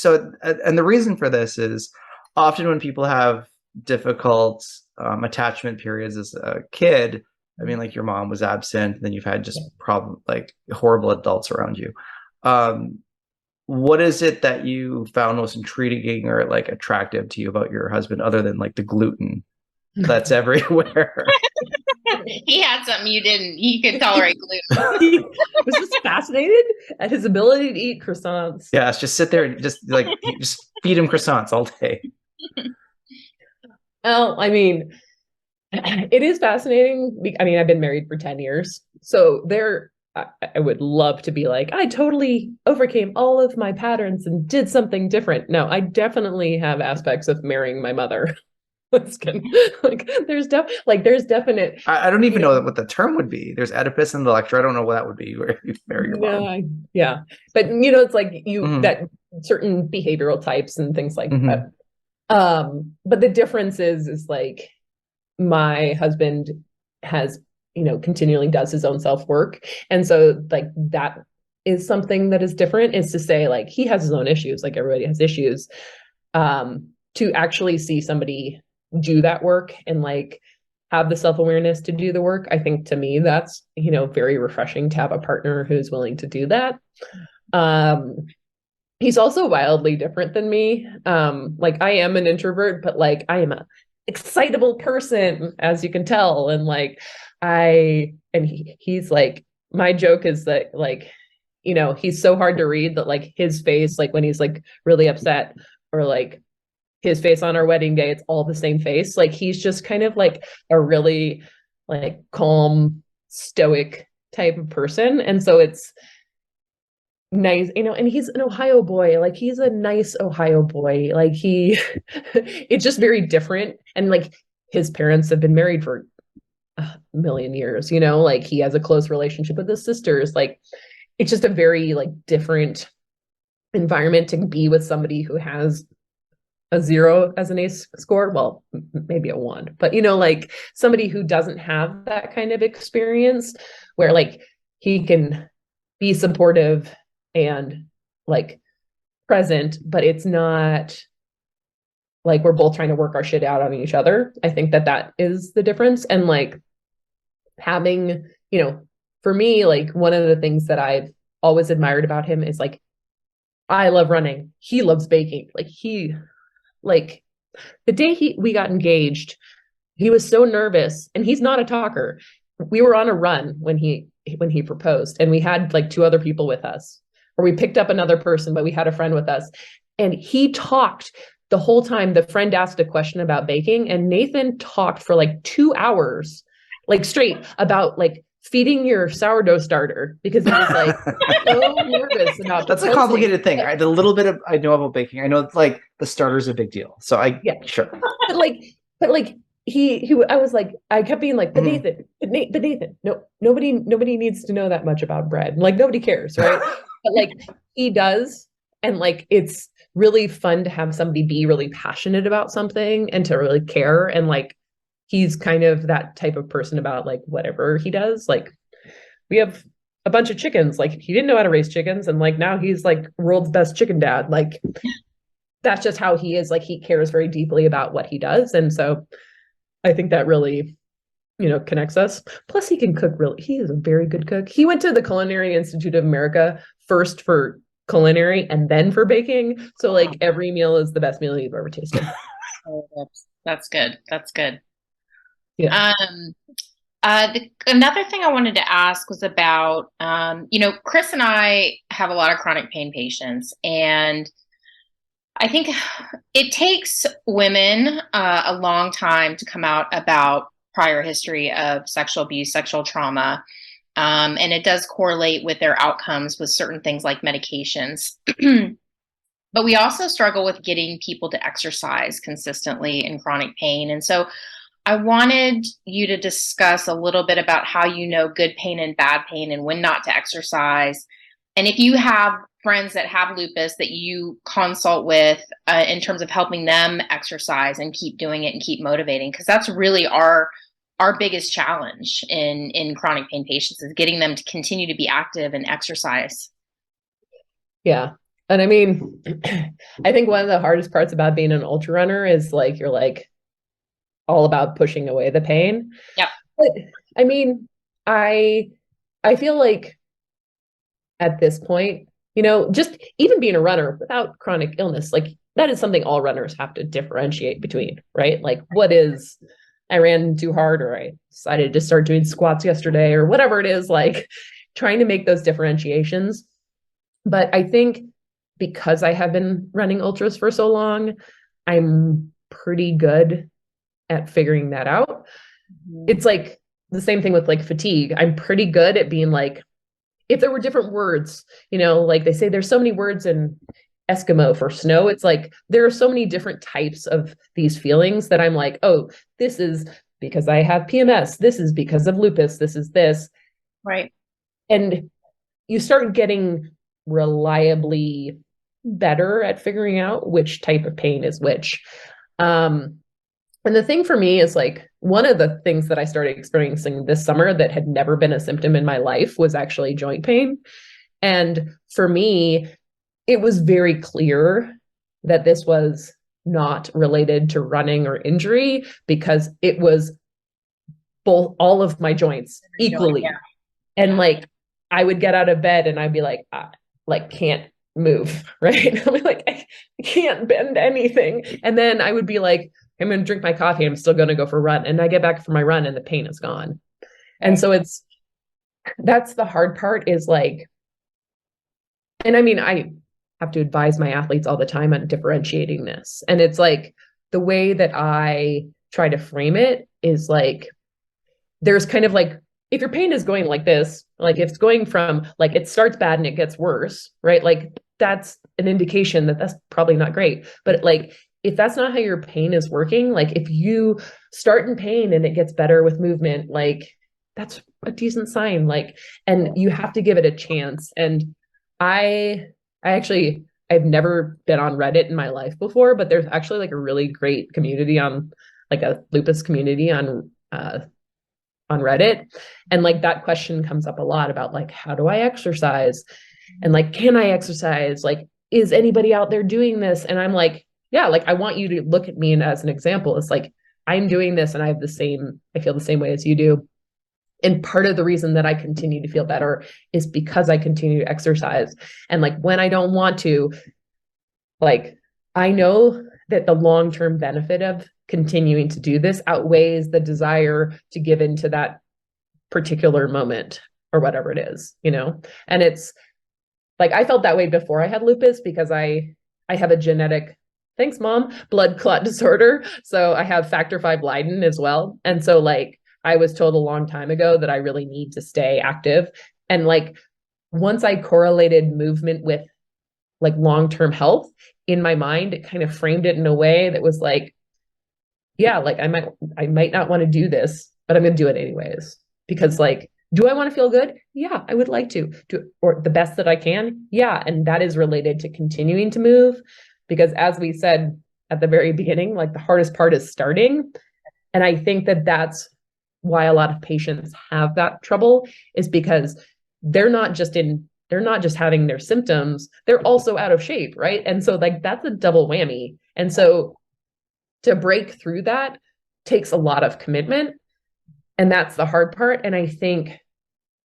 and the reason for this is often when people have difficult attachment periods as a kid, I mean, like your mom was absent, then you've had just horrible adults around you. what is it that you found most intriguing or like attractive to you about your husband, other than like the gluten that's everywhere? He had something you didn't. He could tolerate gluten. He was just fascinated at his ability to eat croissants. Yeah, it's just sit there and just like just feed him croissants all day. Well, I mean, it is fascinating. I mean, I've been married for 10 years. So I would love to be like, I totally overcame all of my patterns and did something different. No, I definitely have aspects of marrying my mother. Like there's definite. I don't even know what the term would be. There's Oedipus and the lecture. I don't know what that would be where you marry your mom. Yeah. But it's like that certain behavioral types and things like that. But the difference is like my husband has, continually does his own self-work. And so like that is something that is different, is to say like he has his own issues, like everybody has issues. To actually see somebody do that work and like have the self-awareness to do the work, I think to me that's, very refreshing to have a partner who's willing to do that. He's also wildly different than me. Like I am an introvert, but like I am a excitable person, as you can tell. And like he's like, my joke is that like, he's so hard to read that like his face, like when he's like really upset, or like his face on our wedding day, it's all the same face. Like he's just kind of like a really like calm, stoic type of person. And so it's nice, and he's an Ohio boy. Like he's a nice Ohio boy. Like it's just very different. And like his parents have been married for a million years, like he has a close relationship with his sisters. Like it's just a very like different environment to be with somebody who has a 0 as an ACE score. Well, maybe a 1, but like somebody who doesn't have that kind of experience, where like he can be supportive and like present, but it's not like we're both trying to work our shit out on each other. I think that is the difference. And like having, for me, like one of the things that I've always admired about him is like, I love running. He loves baking. Like the day we got engaged, he was so nervous, and he's not a talker. We were on a run when he proposed, and we had like 2 other people with us, or we picked up another person, but we had a friend with us, and he talked the whole time. The friend asked a question about baking, and Nathan talked for like 2 hours, like straight, about like feeding your sourdough starter, because he was like so nervous about that's proposing. A complicated thing. The little bit of I know about baking, I know it's like the starter's a big deal. So sure. But like I was like, I kept being like, but Nathan, no, nobody needs to know that much about bread. Like nobody cares, right? But like he does, and like it's really fun to have somebody be really passionate about something and to really care. And like he's kind of that type of person about like whatever he does. Like we have a bunch of chickens. Like he didn't know how to raise chickens, and like now he's like world's best chicken dad. Like that's just how he is. Like he cares very deeply about what he does. And so I think that really, connects us. Plus he can cook he is a very good cook. He went to the Culinary Institute of America first for culinary and then for baking. So like every meal is the best meal you've ever tasted. Oh, that's good. That's good. Yeah. Another thing I wanted to ask was about, Kris and I have a lot of chronic pain patients, and I think it takes women a long time to come out about prior history of sexual abuse, sexual trauma, and it does correlate with their outcomes with certain things like medications. But we also struggle with getting people to exercise consistently in chronic pain. And so I wanted you to discuss a little bit about how you know good pain and bad pain and when not to exercise. And if you have friends that have lupus that you consult with in terms of helping them exercise and keep doing it and keep motivating, because that's really our biggest challenge in chronic pain patients, is getting them to continue to be active and exercise. Yeah. And I mean, I think one of the hardest parts about being an ultra runner is like, you're like all about pushing away the pain. Yep. But I mean, I feel like at this point, just even being a runner without chronic illness, like that is something all runners have to differentiate between, right? Like what is, I ran too hard, or I decided to start doing squats yesterday, or whatever it is, like trying to make those differentiations. But I think because I have been running ultras for so long, I'm pretty good at figuring that out. It's like the same thing with like fatigue. I'm pretty good at being like, if there were different words, like they say there's so many words in Eskimo for snow. It's like there are so many different types of these feelings that I'm like, oh, this is because I have PMS. This is because of lupus. This is this. Right. And you start getting reliably better at figuring out which type of pain is which. And the thing for me is like one of the things that I started experiencing this summer that had never been a symptom in my life was actually joint pain. And for me, it was very clear that this was not related to running or injury because it was all of my joints equally. Yeah. And like, I would get out of bed and I'd be like can't move, right? I'm like, I can't bend anything. And then I would be like, I'm going to drink my coffee. I'm still going to go for a run. And I get back from my run and the pain is gone. And so that's the hard part is like, and I mean, I have to advise my athletes all the time on differentiating this. And it's like, the way that I try to frame it is like, there's kind of like, if your pain is going like this, like if it's going from like, it starts bad and it gets worse, right? Like that's an indication that that's probably not great. But like, if that's not how your pain is working, like if you start in pain and it gets better with movement, like that's a decent sign. Like, and you have to give it a chance. And I've never been on Reddit in my life before, but there's actually like a really great community on like a lupus community on Reddit. And like that question comes up a lot about like, how do I exercise? And like, can I exercise? Like, is anybody out there doing this? And I'm like, yeah, like I want you to look at me as an example. It's like, I'm doing this and I feel the same way as you do. And part of the reason that I continue to feel better is because I continue to exercise. And like, when I don't want to, like, I know that the long-term benefit of continuing to do this outweighs the desire to give into that particular moment or whatever it is, And it's like, I felt that way before I had lupus because I have a genetic, thanks mom, blood clot disorder. So I have factor V Leiden as well. And so like, I was told a long time ago that I really need to stay active. And like, once I correlated movement with like long-term health in my mind, it kind of framed it in a way that was like, yeah, like I might not want to do this, but I'm going to do it anyways. Because like, do I want to feel good? Yeah, I would like to do or the best that I can. Yeah. And that is related to continuing to move. Because as we said at the very beginning, like the hardest part is starting. And I think that that's why a lot of patients have that trouble is because they're not just having their symptoms, they're also out of shape, right? And so like, that's a double whammy. And so to break through that takes a lot of commitment. And that's the hard part. And I think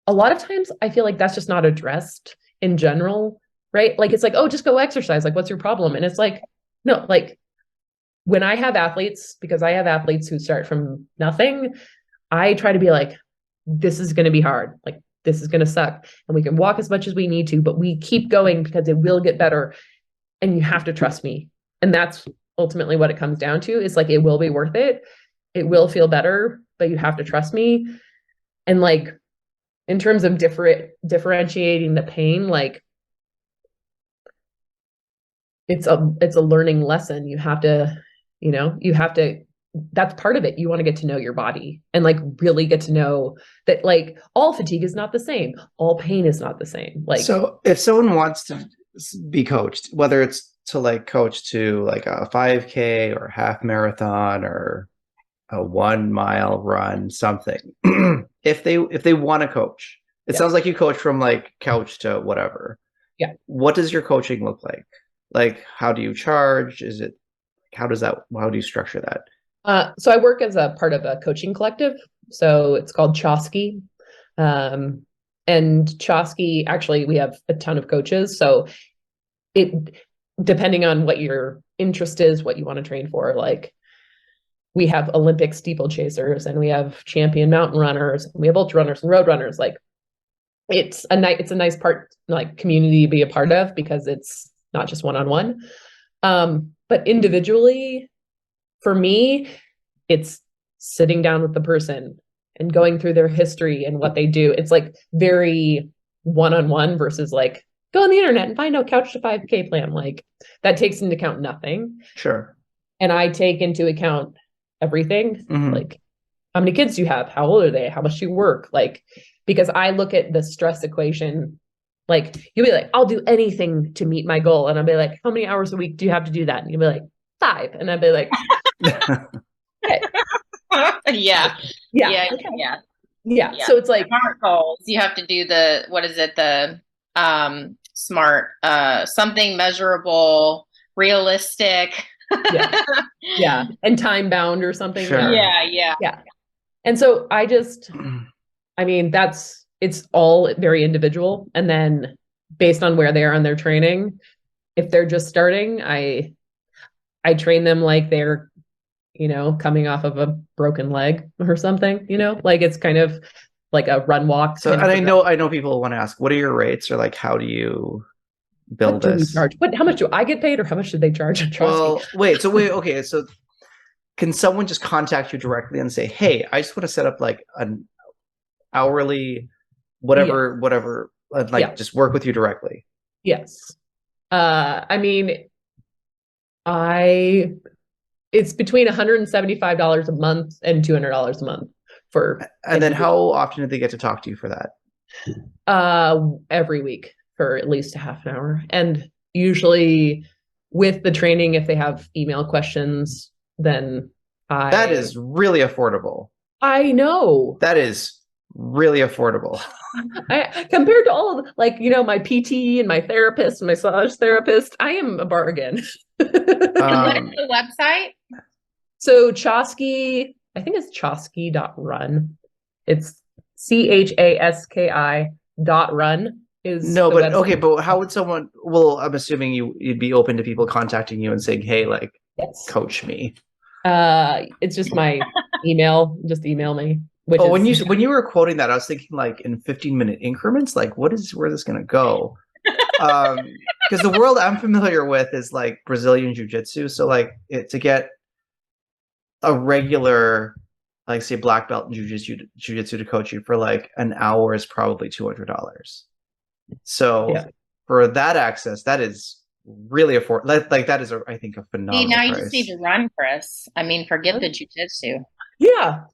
a lot of times I feel like that's just not addressed in general, right? Like, it's like, oh, just go exercise. Like, what's your problem? And it's like, no, like when I have athletes, because I have athletes who start from nothing, I try to be like, this is going to be hard. Like, this is going to suck. And we can walk as much as we need to, but we keep going because it will get better. And you have to trust me. And that's ultimately what it comes down to is like, it will be worth it. It will feel better, but you have to trust me. And like, in terms of differentiating the pain, like it's a learning lesson. You have to, that's part of it. You want to get to know your body and like really get to know that like all fatigue is not the same. All pain is not the same. Like, so if someone wants to be coached, whether it's to like coach to like a 5K or a half marathon or a 1 mile run, something, if they want to coach, it sounds like you coach from like couch to whatever. Yeah. What does your coaching look like? Like, how do you charge? How do you structure that? So I work as a part of a coaching collective. So it's called Chosky. And Chosky, actually, we have a ton of coaches. So it, depending on what your interest is, what you want to train for, like we have Olympic steeplechasers and we have champion mountain runners, and we have ultra runners and road runners. Like it's a nice part, like community to be a part of, because it's not just one-on-one. But individually, for me, it's sitting down with the person and going through their history and what they do. It's like very one-on-one versus like go on the internet and find out couch to 5K plan. Like that takes into account nothing. Sure. And I take into account everything. Mhm. Like how many kids do you have? How old are they? How much do you work? Like, because I look at the stress equation. Like you'll be like, I'll do anything to meet my goal. And I'll be like, how many hours a week do you have to do that? And you'll be like, 5. And I'll be like, okay. Yeah. Yeah. Okay. Yeah. Yeah. So it's like SMART goals. You have to do the, what is it? The SMART, something measurable, realistic. yeah. And time bound or something. Sure. Yeah. And so I mean, it's all very individual. And then based on where they are on their training, if they're just starting, I train them like they're, coming off of a broken leg or something, like it's kind of like a run walk. So, and I know people want to ask, what are your rates, or like, how do you build this? How much do I get paid, or how much do they charge? Well, wait. Okay. So can someone just contact you directly and say, hey, I just want to set up like an hourly, whatever, just work with you directly? Yes. I mean, it's between $175 a month and $200 a month and then how often do they get to talk to you for that? Every week for at least a half an hour. And usually with the training, if they have email questions, then that is really affordable. I know. That is really affordable. Compared to all of my PT and my therapist and my massage therapist, I am a bargain. What is the website? So Chosky, I think it's chosky.run. It's CHASKI.run is no, but website. Okay, but how would someone? Well, I'm assuming you'd be open to people contacting you and saying, "Hey, like, yes, coach me." It's just my email. Just email me. When you were quoting that, I was thinking like in 15-minute increments. Like, where this going to go? Because the world I'm familiar with is like Brazilian jiu-jitsu. So like to get a regular, like say black belt in jiu-jitsu to coach you for like an hour is probably $200. So for that access, that is really affordable. Like that is I think a phenomenal now you price. just need to run, Kris. I mean, forget the jiu-jitsu. Yeah.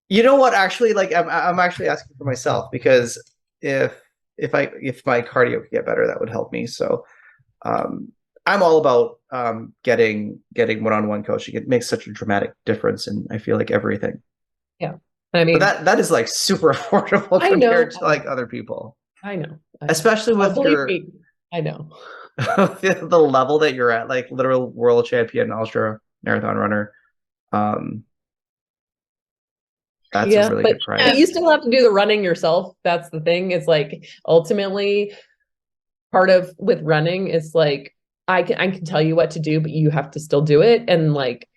You know what? Actually, like I'm actually asking for myself, because if my cardio could get better, that would help me. So I'm all about getting one-on-one coaching. It makes such a dramatic difference, and I feel like everything. Yeah, I mean, but that is like super affordable compared to like other people. I know. Especially with your. I know. The level that you're at, like literal world champion ultra marathon runner. That's a really good price. You still have to do the running yourself. That's the thing. It's like ultimately part of with running is like I can tell you what to do, but you have to still do it. And like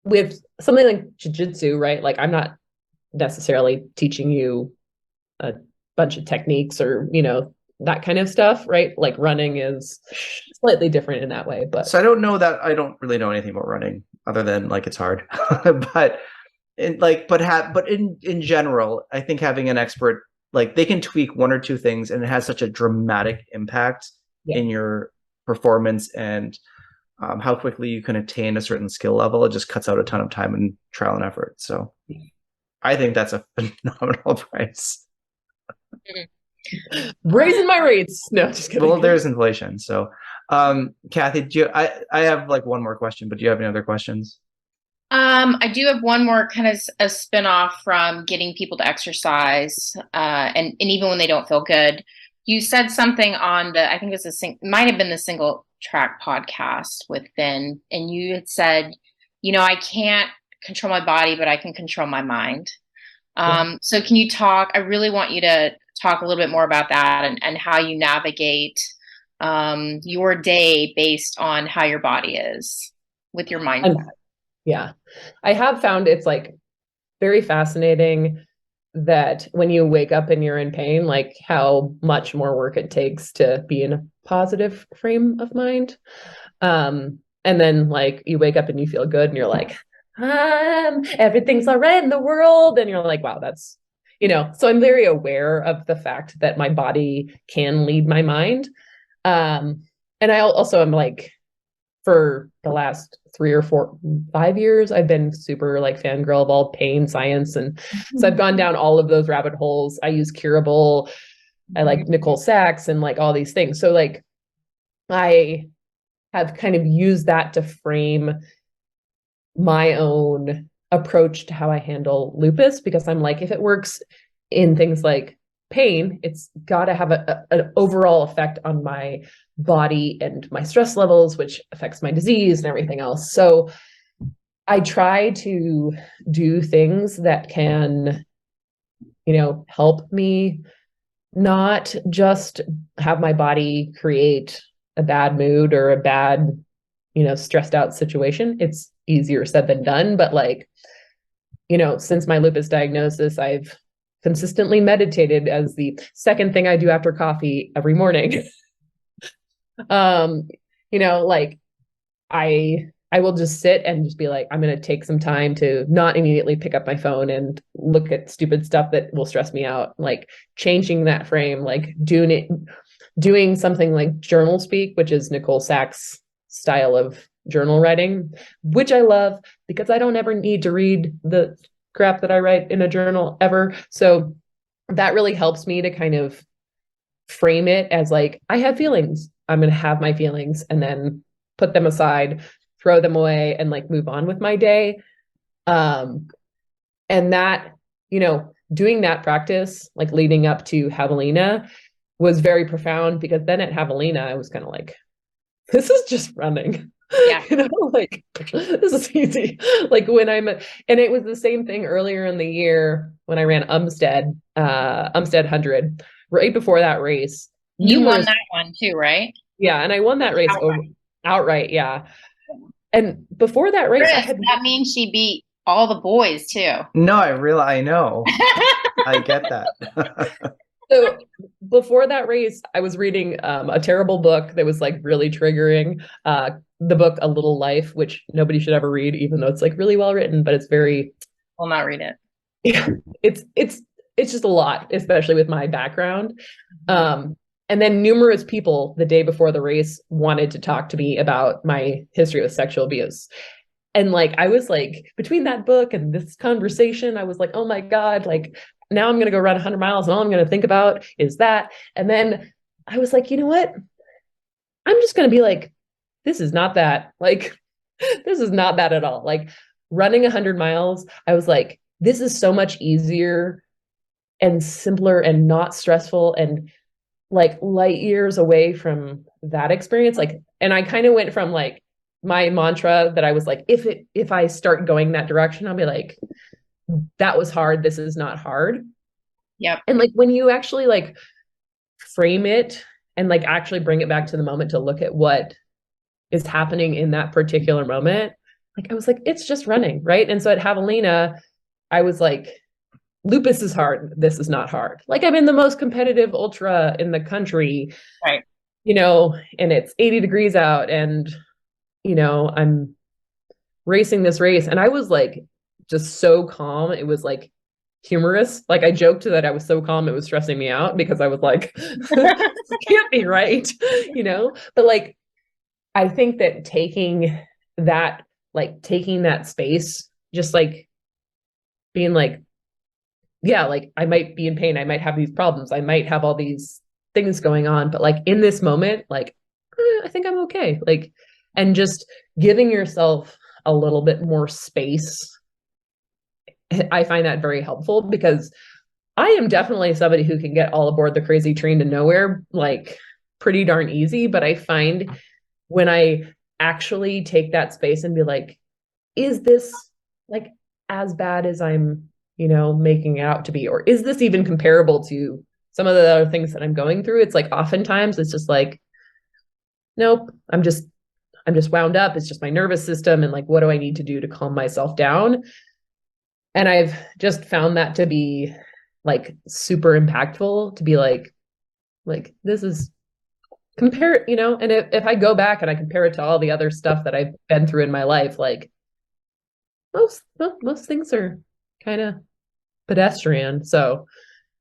with something like jiu-jitsu, right? Like I'm not necessarily teaching you a bunch of techniques or that kind of stuff, right? Like running is slightly different in that way. But so I don't really know anything about running other than like it's hard. but in general, I think having an expert, like they can tweak one or two things and it has such a dramatic impact in your performance and how quickly you can attain a certain skill level. It just cuts out a ton of time and trial and effort. So I think that's a phenomenal price. Raising my rates. No, just kidding. Well, there's inflation. So Kathy, I have like one more question, but do you have any other questions? I do have one more kind of a spin-off from getting people to exercise, and even when they don't feel good. You said something on I think it's might have been the Single Track podcast with Finn, and you had said, I can't control my body, but I can control my mind. So can you talk, I really want you to talk a little bit more about that and how you navigate your day based on how your body is with your mindset. Yeah. I have found it's like very fascinating that when you wake up and you're in pain, like how much more work it takes to be in a positive frame of mind. And then like you wake up and you feel good and you're like, everything's all right in the world. And you're like, wow, that's, so I'm very aware of the fact that my body can lead my mind. And I also am like, for the last 3 or 4, 5 years, I've been super like fangirl of all pain science. And so I've gone down all of those rabbit holes. I use Curable. I like Nicole Sachs and like all these things. So like I have kind of used that to frame my own approach to how I handle lupus, because I'm like, if it works in things like pain, it's got to have an overall effect on my body and my stress levels, which affects my disease and everything else. So I try to do things that can, help me not just have my body create a bad mood or a bad, stressed out situation. It's easier said than done, but like, since my lupus diagnosis, I've consistently meditated as the second thing I do after coffee every morning. Like I will just sit and just be like, I'm going to take some time to not immediately pick up my phone and look at stupid stuff that will stress me out, like changing that frame, like doing something like journal speak, which is Nicole Sachs' style of journal writing, which I love because I don't ever need to read the crap that I write in a journal ever. So that really helps me to kind of frame it as like, I have feelings. I'm going to have my feelings and then put them aside, throw them away, and like move on with my day. And that, doing that practice, like leading up to Javelina, was very profound, because then at Javelina, I was kind of like, this is just running. Yeah. Like this is easy. Like and it was the same thing earlier in the year when I ran Umstead 100, right before that race. You won that one too, right? Yeah. And I won that race outright. Yeah. And before that race, Kris, that means she beat all the boys too. No, I know. I get that. So before that race, I was reading a terrible book that was like really triggering. The book A Little Life, which nobody should ever read, even though it's like really well written, but it's very. Will not read it. Yeah, it's just a lot, especially with my background. And then numerous people the day before the race wanted to talk to me about my history with sexual abuse. And like, I was like, between that book and this conversation, I was like, oh my God, like now I'm going to go run 100 miles and all I'm going to think about is that. And then I was like, you know what? I'm just going to be like, this is not that. Like, this is not that at all. Like running 100 miles, I was like, this is so much easier and simpler and not stressful and like light years away from that experience. Like, and I kind of went from like my mantra that I was like, if I start going that direction, I'll be like, that was hard. This is not hard. Yep. And like, when you actually like frame it and like actually bring it back to the moment to look at what is happening in that particular moment, like, I was like, it's just running. Right. And so at Javelina, I was like, lupus is hard. This is not hard. Like I'm in the most competitive ultra in the country, right? And it's 80 degrees out and, I'm racing this race. And I was like, just so calm. It was like humorous. Like I joked that I was so calm, it was stressing me out because I was like, it can't be right, but like, I think that taking that space, just like being like, yeah, like I might be in pain. I might have these problems. I might have all these things going on, but like in this moment, like, I think I'm okay. Like, and just giving yourself a little bit more space. I find that very helpful because I am definitely somebody who can get all aboard the crazy train to nowhere, like pretty darn easy. But I find when I actually take that space and be like, is this like as bad as I'm making it out to be? Or is this even comparable to some of the other things that I'm going through? It's like oftentimes it's just like, nope, I'm just wound up. It's just my nervous system. And like, what do I need to do to calm myself down? And I've just found that to be like super impactful, to be like this is compare, and if I go back and I compare it to all the other stuff that I've been through in my life, like most things are kind of pedestrian. So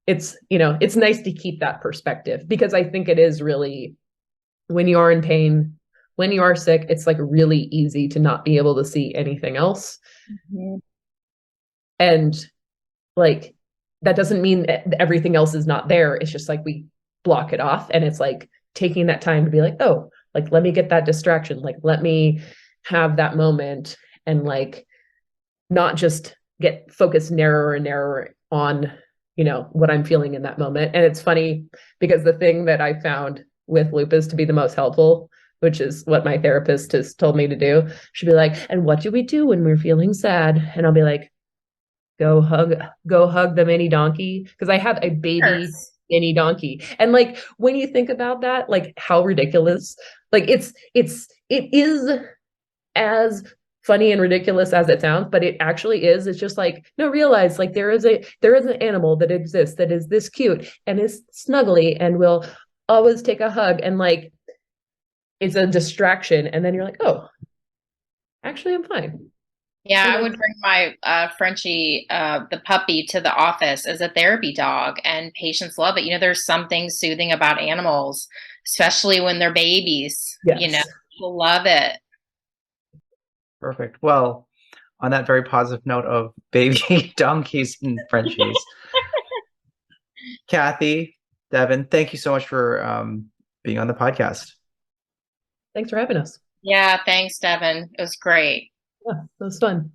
it's nice to keep that perspective, because I think it is really, when you are in pain, when you are sick, it's like really easy to not be able to see anything else. Mm-hmm. And like, that doesn't mean everything else is not there. It's just like we block it off, and it's like taking that time to be like, oh, like, let me get that distraction. Like, let me have that moment, and like, not just get focused narrower and narrower on, what I'm feeling in that moment. And it's funny because the thing that I found with lupus to be the most helpful, which is what my therapist has told me to do, she'd be like, and what do we do when we're feeling sad? And I'll be like, go hug the mini donkey. Because I have a baby mini donkey. And like, when you think about that, like how ridiculous, like it is as funny and ridiculous as it sounds, but it actually is. It's just like, no, realize like there is an animal that exists that is this cute and is snuggly and will always take a hug, and like, it's a distraction. And then you're like, oh, actually I'm fine. Yeah, I would bring my Frenchie, the puppy, to the office as a therapy dog, and patients love it. There's something soothing about animals, especially when they're babies. Yes. People love it. Perfect. Well, on that very positive note of baby donkeys and Frenchies, Kathy, Devon, thank you so much for being on the podcast. Thanks for having us. Yeah, thanks, Devon. It was great. Yeah, it was fun.